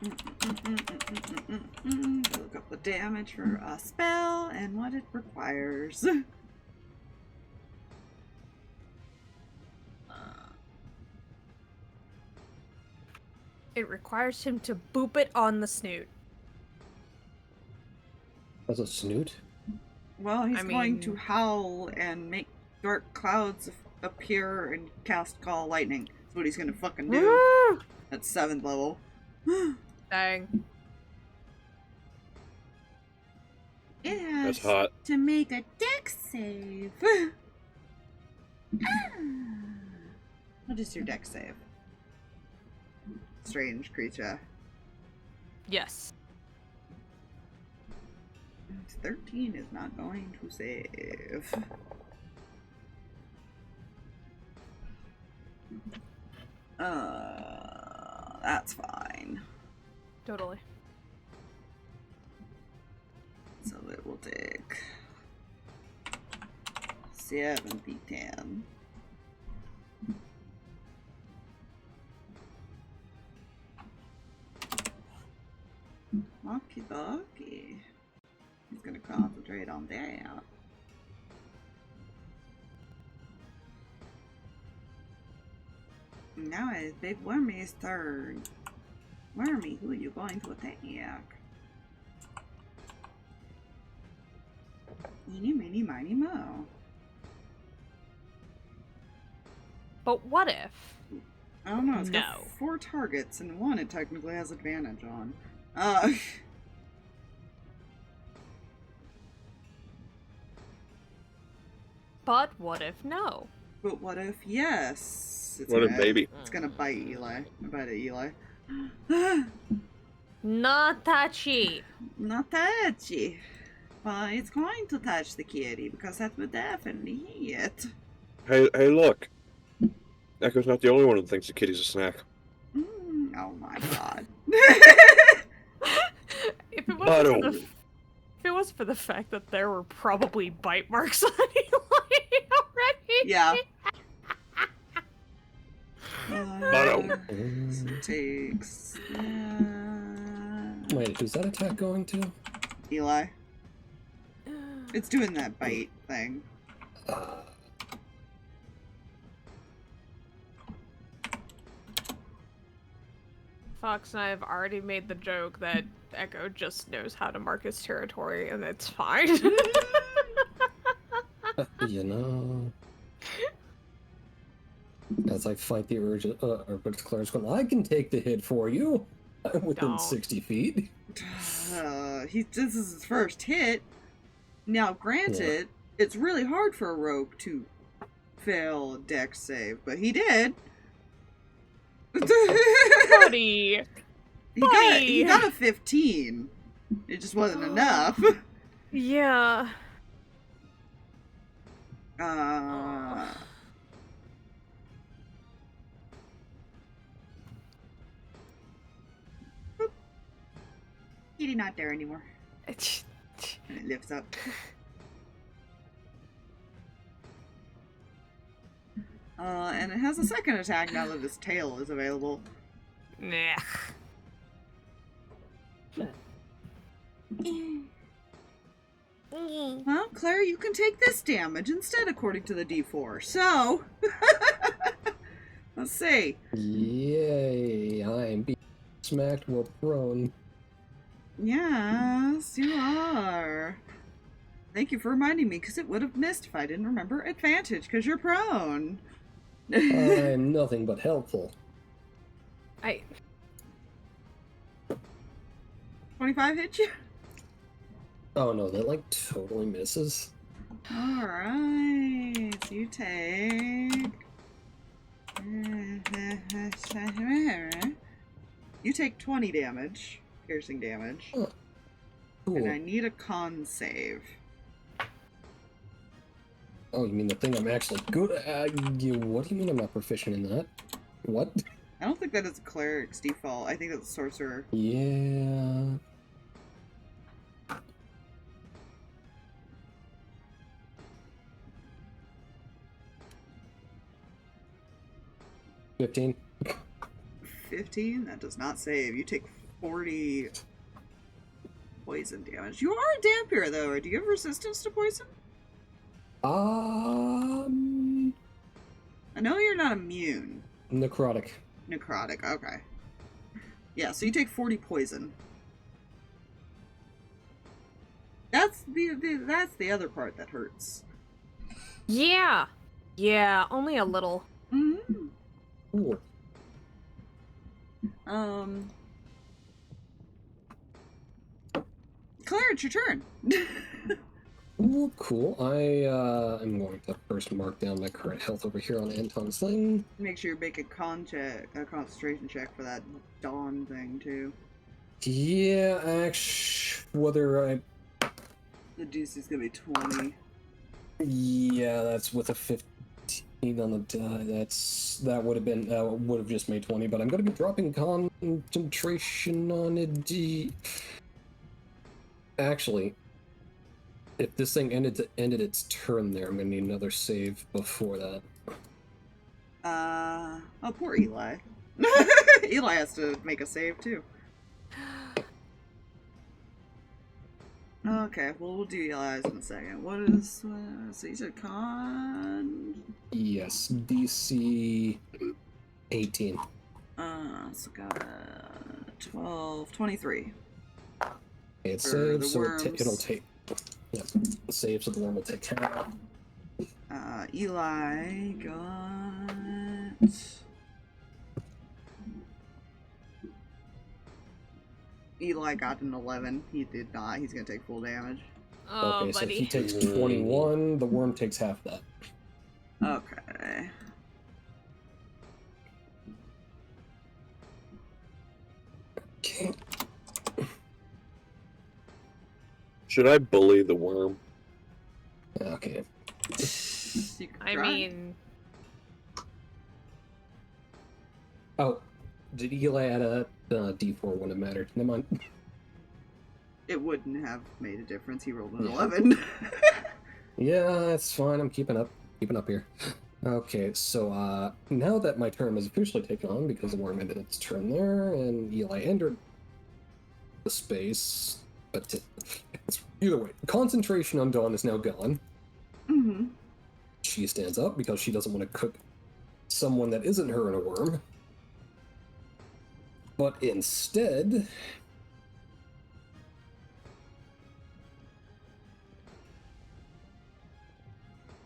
Look up the damage for a spell and what it requires. It requires him to boop it on the snoot. That's a snoot? Well, he's going to howl and make dark clouds appear and cast Call Lightning. That's what he's gonna fucking do. At 7th level. Dang. It has That's hot. to make a dex save. What is your dex save? Strange creature. Yes. 13 is not going to save. That's fine. Totally. So it will take 7d10. Okie dokie. He's gonna concentrate on that. Now it's Big Wormy's turn. Wormy, who are you going to attack? Eeny, meeny, miny, mo. But what if? I don't know, it's No. got 4 targets, and 1 it technically has advantage on. But what if no? But what if yes? What if maybe? It's gonna bite Eli. Bite at Eli. Not touchy. Not touchy. Well, it's going to touch the kitty because that would definitely hit. Hey, look. Echo's not the only one who thinks the kitty's a snack. Oh my god. If it was for the fact that there were probably bite marks on Eli already. Yeah. Takes. Wait, who's that attack going to? Eli. It's doing that bite thing. Fox and I have already made the joke that Echo just knows how to mark his territory, and it's fine. You know. As I fight the urge, but Claire's going, I can take the hit for you. I'm within Don't. 60 feet. This is his first hit. Now, granted, it's really hard for a rogue to fail a dex save, but he did. Buddy. He got a 15. It just wasn't enough. Yeah. Kitty not there anymore. And it lifts up. And it has a second attack now that his tail is available. Nah. Well, Claire, you can take this damage instead according to the D4. So, let's see. Yay, I am being smacked while prone. Yes, you are. Thank you for reminding me, because it would have missed if I didn't remember advantage, because you're prone. I'm nothing but helpful. 25 hit you? Oh no, that like totally misses. Alright, so you take... You take 20 damage, piercing damage. Oh, cool. And I need a con save. Oh, you mean the thing I'm actually good at? What do you mean I'm not proficient in that? What? I don't think that is a cleric's default. I think that's a sorcerer. Yeah. $15. 15? That does not save. You take 40 poison damage. You are a dampier, though. Or do you have resistance to poison? I know you're not immune. Necrotic. Necrotic, okay. Yeah, so you take 40 poison. That's the other part that hurts. Yeah. Yeah, only a little. Mm-hmm. Cool. Claire, it's your turn. Ooh, cool. I'm going to first mark down my current health over here on Anton's thing. Make sure you make a concentration check for that dawn thing, too. Yeah, actually, whether I... The deuce is gonna be 20. Yeah, that's with a 15 on the die. That would have been would have just made 20, but I'm going to be dropping concentration on a D. Actually, if this thing ended its turn there, I'm going to need another save before that. Oh, poor Eli. Eli has to make a save too. Okay, well, we'll do Eli's in a second. What is, so you said con? Yes, DC 18. So got 12, 23. It For saves, the so worms. it'll take, yeah, save, so the worm will take half. Eli got... Eli got an 11. He did not. He's gonna take full damage. Oh, Okay, so buddy. he takes 21, the worm takes half that. Okay. Okay. Should I bully the worm? Okay. You can I try. mean, Oh, did Eli add a D4 wouldn't have mattered? Never mind. It wouldn't have made a difference. He rolled an Yeah. 11. Yeah, that's fine. I'm keeping up here. Okay, so now that my turn is officially taken on because the worm ended its turn there, and Eli entered the space, but it's, either way, concentration on Dawn is now gone. Mm-hmm. She stands up because she doesn't want to cook someone that isn't her in a worm. But instead,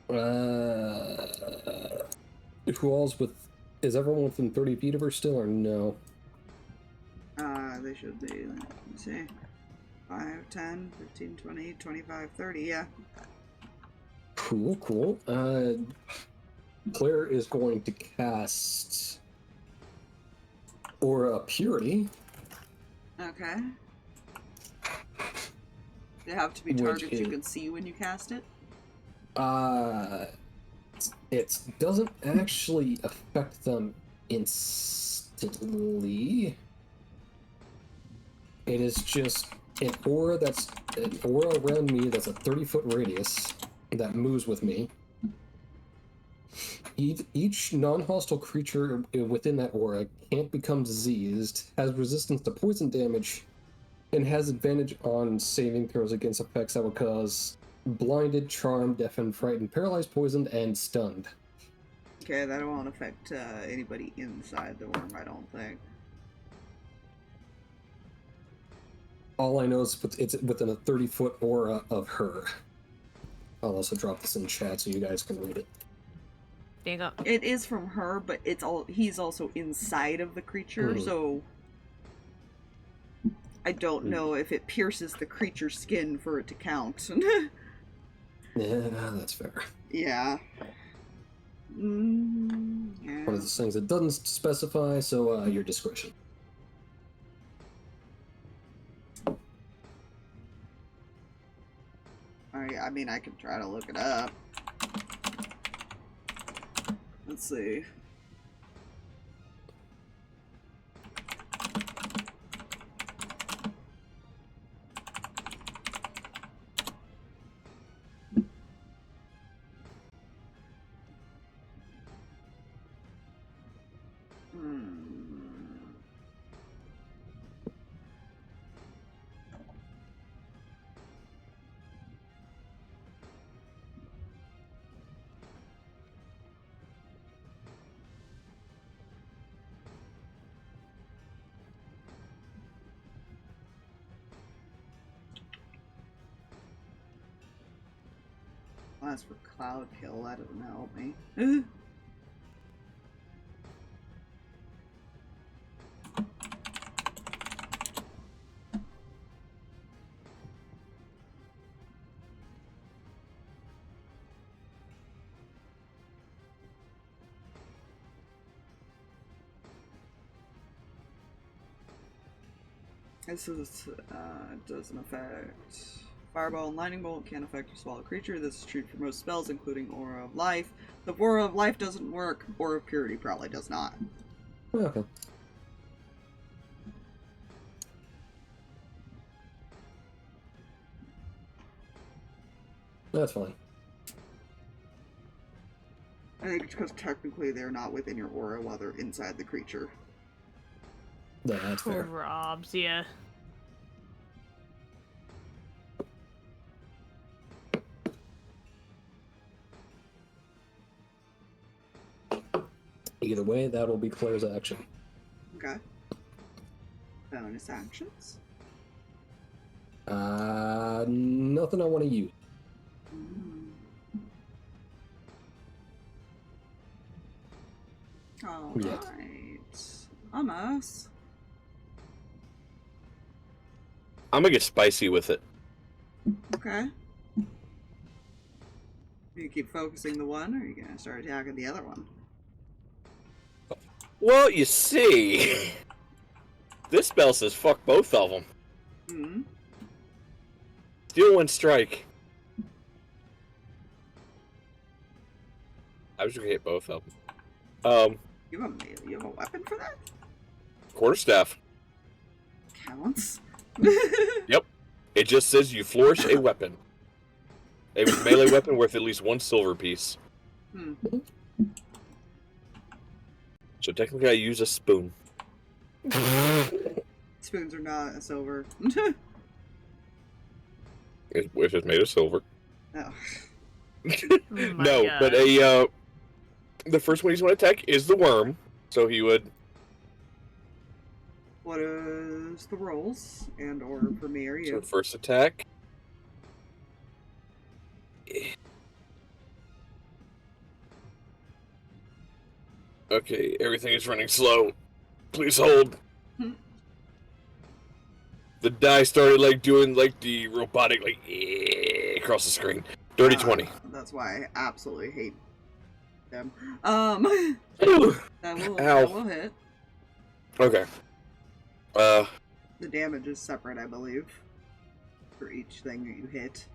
who all's with? Is everyone within 30 feet of her still, or no? They should be. Let me see. 5, 10, 15, 20, 25, 30, yeah. Cool, cool. Claire is going to cast Aura Purity. Okay. They have to be Which targets you is- can see when you cast it? It doesn't actually affect them instantly. It is just an aura around me that's a 30-foot radius that moves with me. Each non-hostile creature within that aura can't become diseased, has resistance to poison damage, and has advantage on saving throws against effects that will cause blinded, charmed, deafened, frightened, paralyzed, poisoned, and stunned. Okay, that won't affect anybody inside the worm, I don't think. All I know is it's within a 30-foot aura of her. I'll also drop this in chat so you guys can read it. There you go. It is from her, but he's also inside of the creature, Mhm. so I don't know if it pierces the creature's skin for it to count. Yeah, that's fair. Yeah. Yeah. One of those things that doesn't specify, so your discretion. I mean, I can try to look it up. Let's see. As for Cloud Kill, that doesn't help me. This is, doesn't affect. Fireball and Lightning Bolt can't affect a swallow creature. This is true for most spells, including Aura of Life. The Aura of Life doesn't work. Aura of Purity probably does not. Okay. That's fine. I think it's because technically they're not within your aura while they're inside the creature. That's fair. Robs, yeah. Either way, that'll be Claire's action. Okay. Bonus actions. Nothing I want to use. Alright. Almost. I'm gonna get spicy with it. Okay. You keep focusing the one, or are you gonna start attacking the other one? Well, you see, this spell says fuck both of them. Hmm. Deal one strike. I was gonna hit both of them. You have a weapon for that? Quarterstaff. Counts. Yep. It just says you flourish a weapon. A melee weapon worth at least one silver piece. Hmm. So technically I use a spoon. Spoons are not a silver. If it's made of silver. Oh. Oh my No, God. but the first one he's going to attack is the worm. So he would... What is the rolls and or for me or So you? first attack. Okay, everything is running slow. Please hold. The die started like doing like the robotic like across the screen. Dirty 20. That's why I absolutely hate them. Ooh. That Ow. will hit. Okay. The damage is separate, I believe, for each thing that you hit.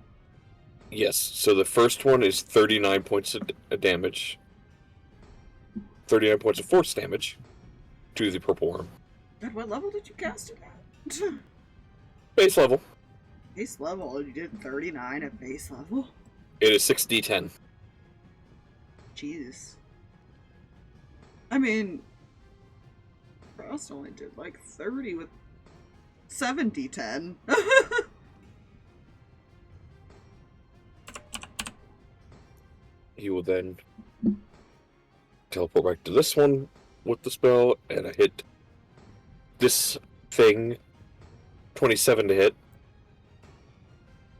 Yes. So the first one is 39 points of damage. 39 points of force damage to the purple worm. At what level did you cast it at? Base level. Base level? You did 39 at base level? It is 6d10. Jesus. I mean, Frost only did like 30 with 70-10. He will then teleport back to this one with the spell, and I hit this thing 27 to hit.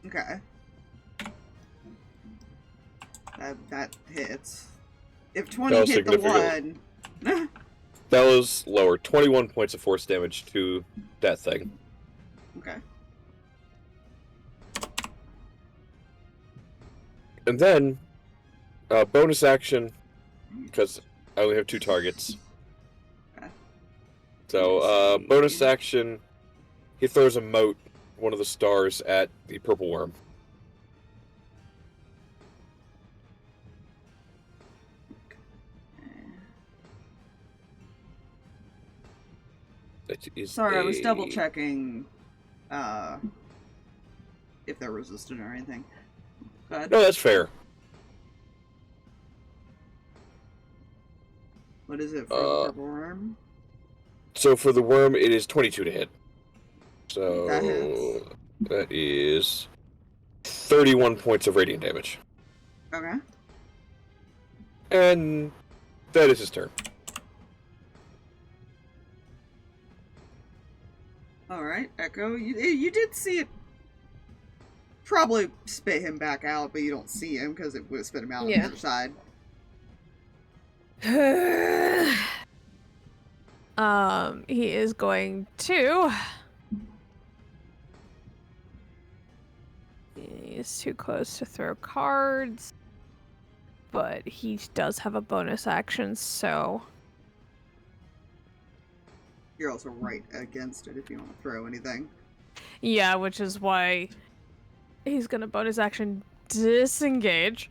Okay. That hits. If 20 was hit the significant. one... That was lower. 21 points of force damage to that thing. Okay. And then, bonus action, because I only have 2 targets. Okay. So, bonus action, he throws a mote, one of the stars, at the purple worm. That is Sorry, I was double checking if they're resistant or anything. Go ahead. No, that's fair. What is it for the purple worm? So for the worm, it is 22 to hit. So That hits. that is 31 points of radiant damage. Okay. And that is his turn. Alright, Echo, you did see it probably spit him back out, but you don't see him because it would spit him out on the Yeah. other side. He is going to... He's too close to throw cards, but he does have a bonus action, so... You're also right against it if you want to throw anything. Yeah, which is why he's gonna bonus action disengage,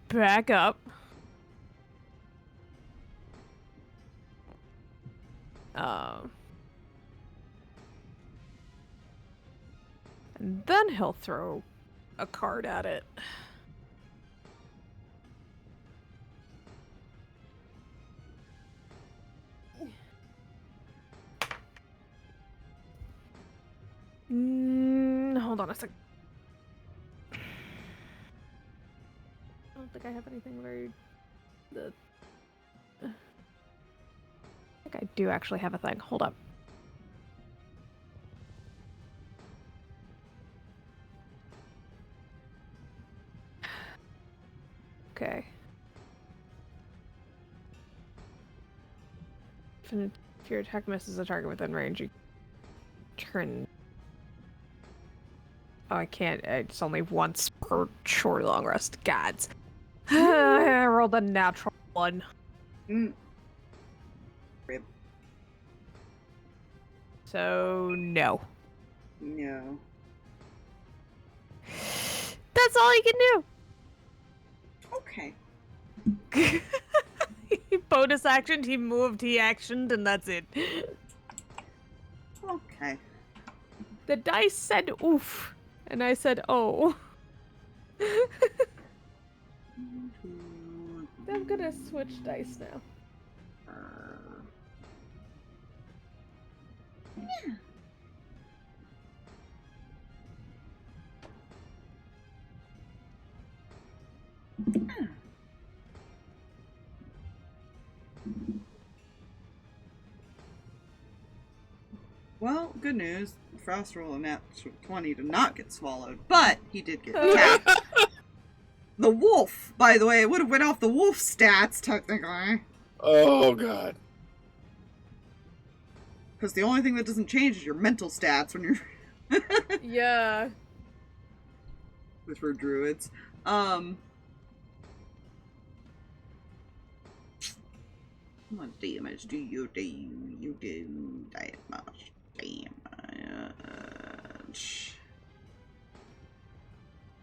back up, and then he'll throw a card at it. Hold on a sec. I don't think I have anything very... I think I do actually have a thing. Hold up. Okay. If your attack misses a target within range, you turn... Oh, I can't. It's only once per short long rest. Gods. I rolled a natural 1. Mm. Rip. So, no. No. That's all he can Okay. do! He bonus actioned, he moved, he actioned, and that's it. Okay. The dice said oof, and I said oh. I'm gonna switch dice now. Yeah. Well, good news. Frost rolled a natural 20 to not get swallowed, but he did get attacked. The wolf, by the way, it would have went off the wolf stats, technically. Oh, God. Because the only thing that doesn't change is your mental stats when you're... Yeah. Which were druids. What damage do you do? You do that much damage.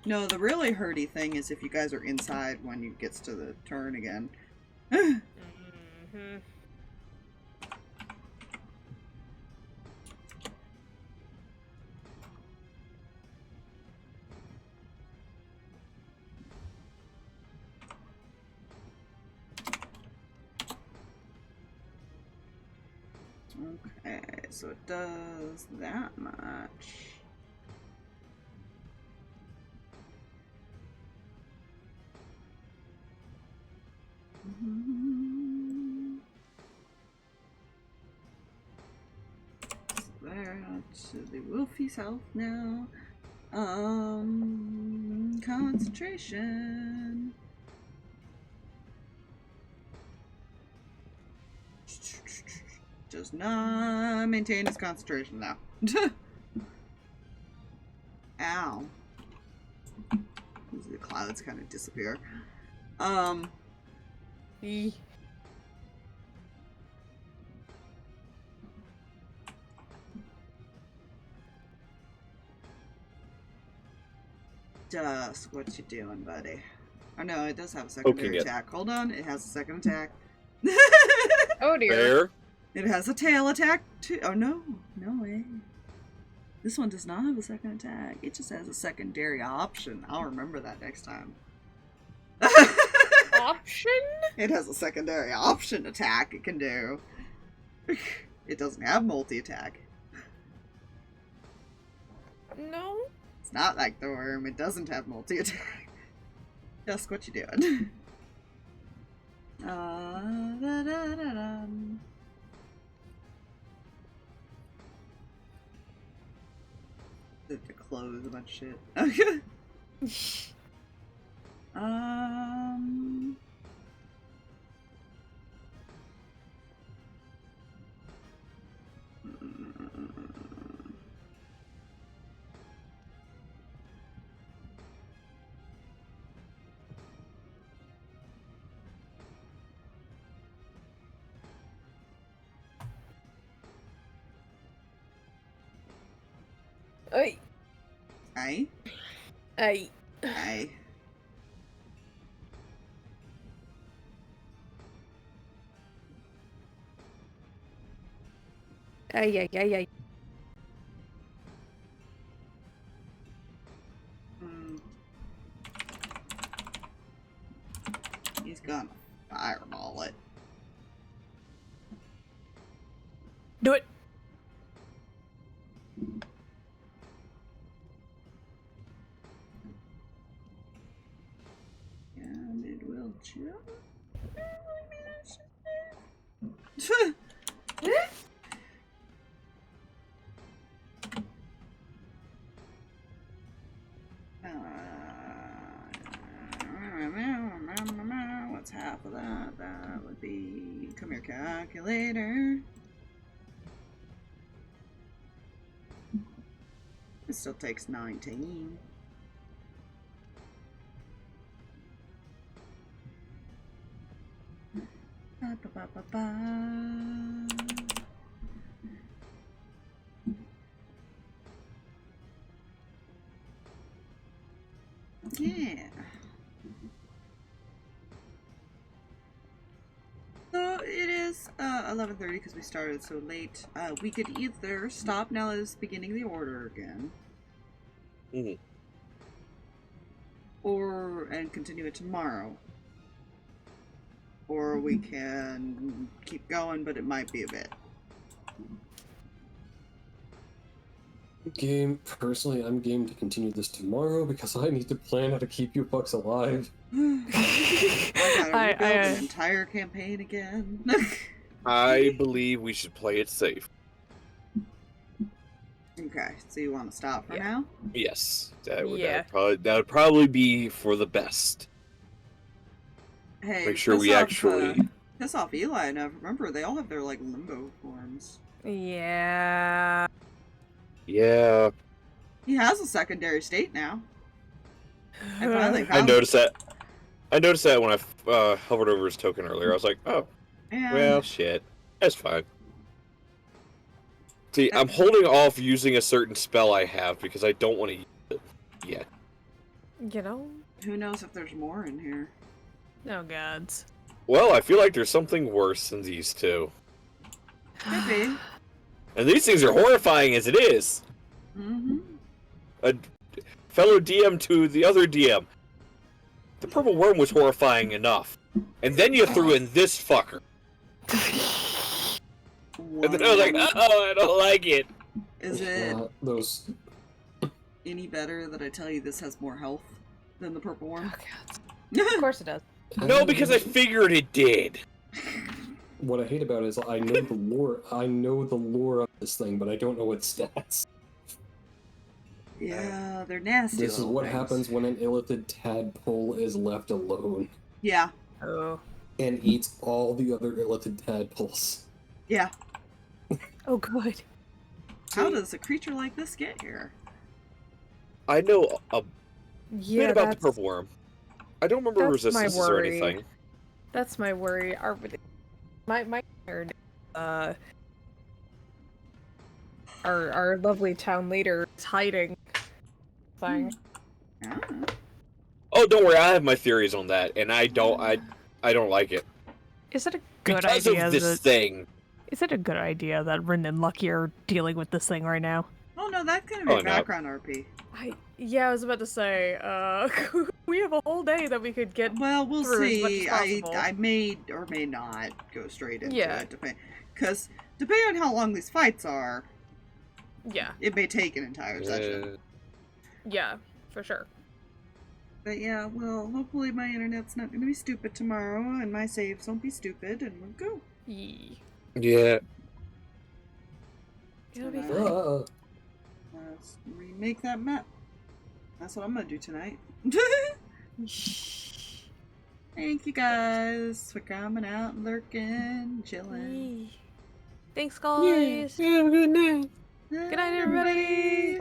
No, the really hurty thing is if you guys are inside when it gets to the turn again. Mm-hmm. Okay, so it does that much. So they're to the Wolfie's health now. Concentration. Does not maintain his concentration now. Ow. The clouds kind of disappear. E. Dusk, what you doing, buddy? Oh no, it does have a secondary it. attack. Hold on, it has a second attack. Oh dear. Fair. It has a tail attack too. Oh no, no way. This one does not have a second attack. It just has a secondary option. I'll remember that next time. Option? It has a secondary option attack it can do. It doesn't have multi-attack. No. It's not like the worm. It doesn't have multi-attack. Dusk, what you doing? Da-da-da-dum. To close a bunch of shit. Okay. Ay. Aye. Ay. Aye. Ay, ay, ay, ay. He's gonna fireball it. Do it. And it will jump. What's half of that? That would be, come here, calculator. It still takes 19. Ba, ba, ba, ba, ba. Yeah. So it is 11:30 because we started so late. We could either stop now that it's beginning the order again, and continue it tomorrow, or we can keep going, but it might be a bit. Personally, I'm game to continue this tomorrow because I need to plan how to keep you fucks alive. I gotta rebuild an entire campaign again. I believe we should play it safe. Okay, so you want to stop for now? Yes, that Yeah. would probably be for the best. Hey, Make sure we actually. piss off Eli enough. Remember, they all have their like limbo forms. Yeah. Yeah, He has a secondary state now. I finally I found noticed that. I noticed that when I hovered over his token earlier. I was like, oh, And well, shit. That's fine. See, I'm holding off using a certain spell I have because I don't want to use it yet. You know? who knows if there's more in here? Oh, gods. Well, I feel like there's something worse than these two. Could be. And these things are horrifying as it is. Mm-hmm. A fellow DM to the other DM. The purple worm was horrifying enough. And then you threw in this fucker. And then I was like, uh-oh, I don't like it. Is it Those. any better that I tell you this has more health than the purple worm? Of course it does. No, because I figured it did. What I hate about it is I know the lore. I know the lore of this thing, but I don't know its stats. Yeah, they're nasty. This is little what things. happens when an illithid tadpole is left alone Yeah, Oh. and eats all the other illithid tadpoles. yeah. Oh, good. How does a creature like this get here? I know a Yeah, bit about the that's, purple worm. I don't remember that's my resistances or worry. anything. That's my worry. My concern, our lovely town leader is hiding. Thing. Ah. Oh, don't worry, I have my theories on that, and I don't like it. Is it a good Because idea of this that thing. is it a good idea that Rin and Lucky are dealing with this thing right now? Oh no, that's gonna be Oh, no. background RP. Yeah, I was about to say, we have a whole day that we could get. Well, we'll through as much as see. possible. I may or may not go straight into Yeah. it, because depending on how long these fights are, Yeah, it may take an entire session. yeah, for sure. But yeah, well, hopefully my internet's not gonna be stupid tomorrow, and my saves won't be stupid, and we'll go. Yee. Yeah. It'll be Tonight. fine. Let's remake that map. That's what I'm gonna do tonight. Thank you guys for coming out, lurking, chilling. Yee. Thanks, guys. Have a good night. Good night, everybody.